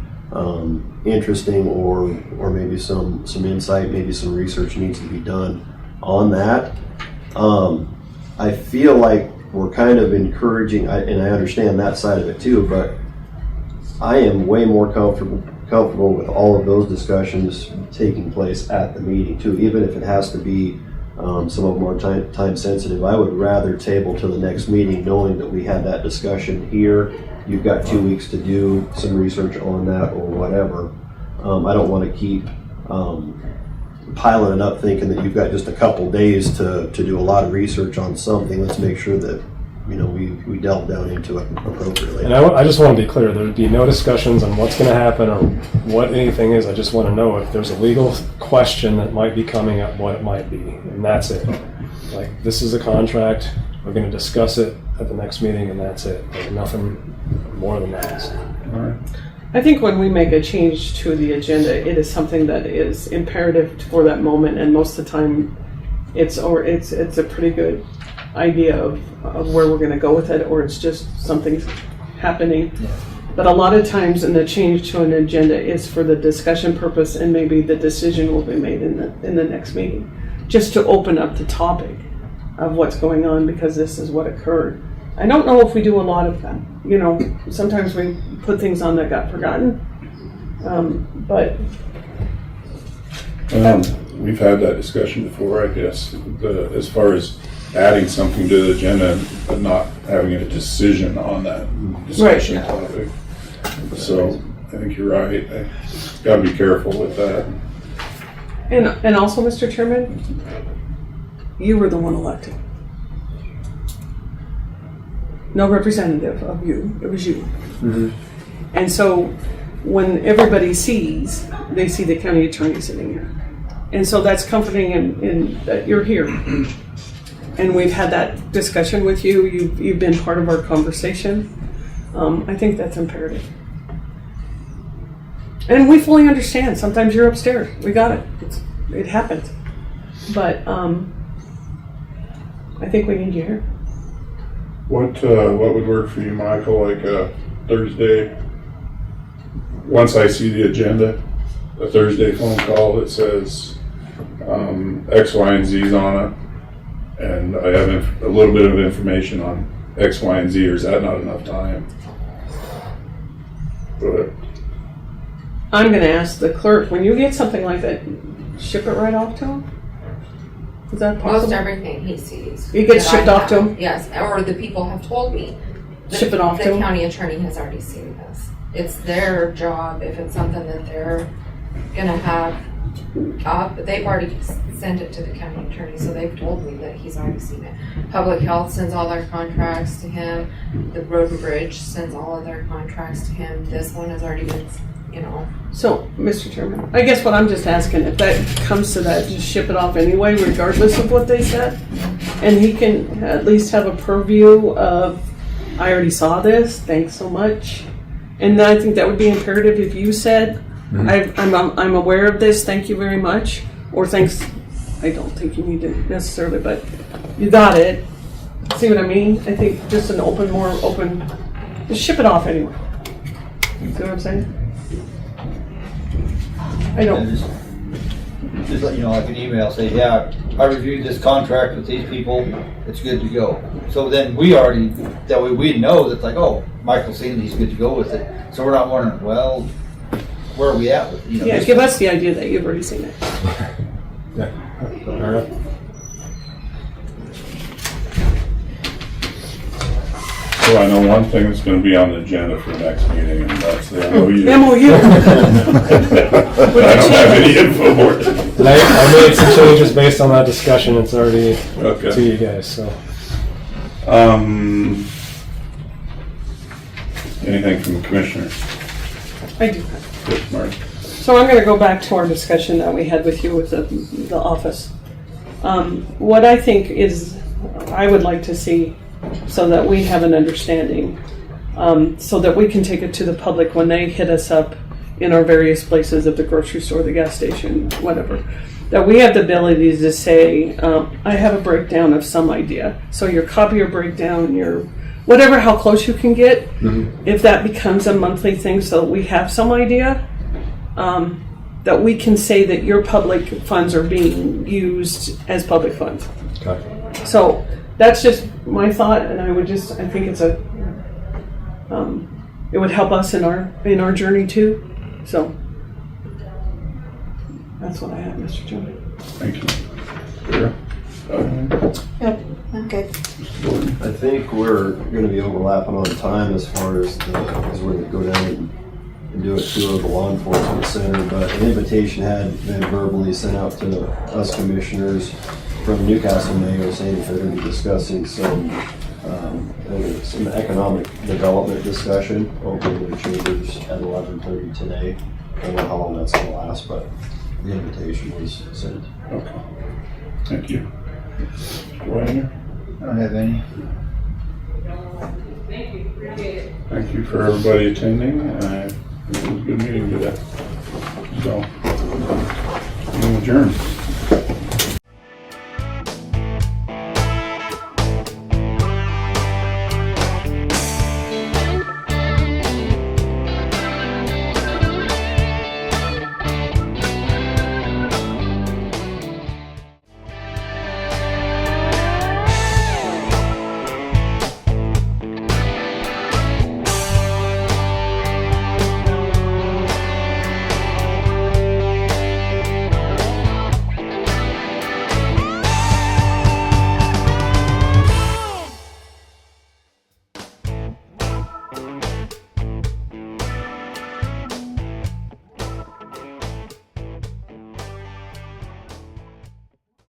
interesting, or maybe some insight, maybe some research needs to be done on that. I feel like we're kind of encouraging, and I understand that side of it too, but I am way more comfortable with all of those discussions taking place at the meeting too, even if it has to be some of them are time sensitive. I would rather table to the next meeting knowing that we had that discussion here. You've got 2 weeks to do some research on that or whatever. I don't want to keep piling it up thinking that you've got just a couple days to do a lot of research on something. Let's make sure that we delve down into it appropriately. And I just want to be clear, there'd be no discussions on what's going to happen or what anything is. I just want to know if there's a legal question that might be coming up, what it might be, and that's it. Like, this is a contract, we're going to discuss it at the next meeting, and that's it. Like, nothing more than that. All right. I think when we make a change to the agenda, it is something that is imperative for that moment, and most of the time, it's a pretty good idea of where we're going to go with it, or it's just something happening. Yeah. But a lot of times, in the change to an agenda is for the discussion purpose, and maybe the decision will be made in the next meeting, just to open up the topic of what's going on, because this is what occurred. I don't know if we do a lot of that. Sometimes we put things on that got forgotten, but we've had that discussion before, I guess, as far as adding something to the agenda but not having a decision on that discussion topic. So I think you're right. I got to be careful with that. And also, Mr. Chairman, you were the one elected. No representative of you. It was you. Mm-hmm. And so when everybody sees, they see the county attorney sitting here. And so that's comforting in that you're here. And we've had that discussion with you. You've been part of our conversation. I think that's imperative. And we fully understand. Sometimes you're upstairs. We got it. It happens. But I think we need you here. What would work for you, Michael? Like Thursday, once I see the agenda, a Thursday phone call that says X, Y, and Z's on it, and I have a little bit of information on X, Y, and Z, or is that not enough time? But I'm going to ask the clerk, when you get something like that, ship it right off to him? Is that possible? Most everything he sees. It gets that shipped I off to have. him? Yes, or the people have told me. Ship it off to The him? county attorney has already seen this. It's their job, if it's something that they're gonna have up, they've already sent it to the county attorney, so they've told me that he's already seen it. Public Health sends all their contracts to him. The Road and Bridge sends all of their contracts to him. This one has already been, So, Mr. Chairman, I guess what I'm just asking, if that comes to that, just ship it off anyway, regardless of what they said. And he can at least have a purview of, I already saw this, thanks so much. And I think that would be imperative if you said, I'm aware of this, thank you very much. Or thanks, I don't think you need to necessarily, but you got it. See what I mean? I think just an more open, just ship it off anyway. See what I'm saying? I don't. Just let you know, like an email, say, yeah, I reviewed this contract with these people, it's good to go. So then that way we know that's like, oh, Michael's seen he's good to go with it. So we're not wondering, well, where are we at with it? Yeah, give us the idea that you've already seen it. Yeah. All right. So I know one thing that's going to be on the agenda for the next meeting, and that's the MOU. MOU. I don't have any info for it. And I made some changes based on that discussion. It's already to you guys. So, anything from the commissioners? I do. Good, Mark. So I'm going to go back to our discussion that we had with you with the office. What I think is, I would like to see, so that we have an understanding, so that we can take it to the public when they hit us up in our various places, at the grocery store, the gas station, whatever, that we have the ability to say, I have a breakdown of some idea. So your copier breakdown, your whatever, how close you can get, if that becomes a monthly thing, so that we have some idea, that we can say that your public funds are being used as public funds. Okay. So that's just my thought, and I think it's it would help us in our journey too. So that's what I have, Mr. Chairman. Thank you. Yep, okay. I think we're going to be overlapping on time as far as as we're going to go down and do a tour of the law enforcement center, but an invitation had been verbally sent out to us commissioners from Newcastle Mayor saying that they're going to be discussing some and some economic development discussion over in the chambers at 11:30 today. I don't know how long that's gonna last, but the invitation was sent. Okay. Thank you. Wagner? I don't have any. Thank you, appreciate it. Thank you for everybody attending. It was a good meeting today. So, meeting adjourned.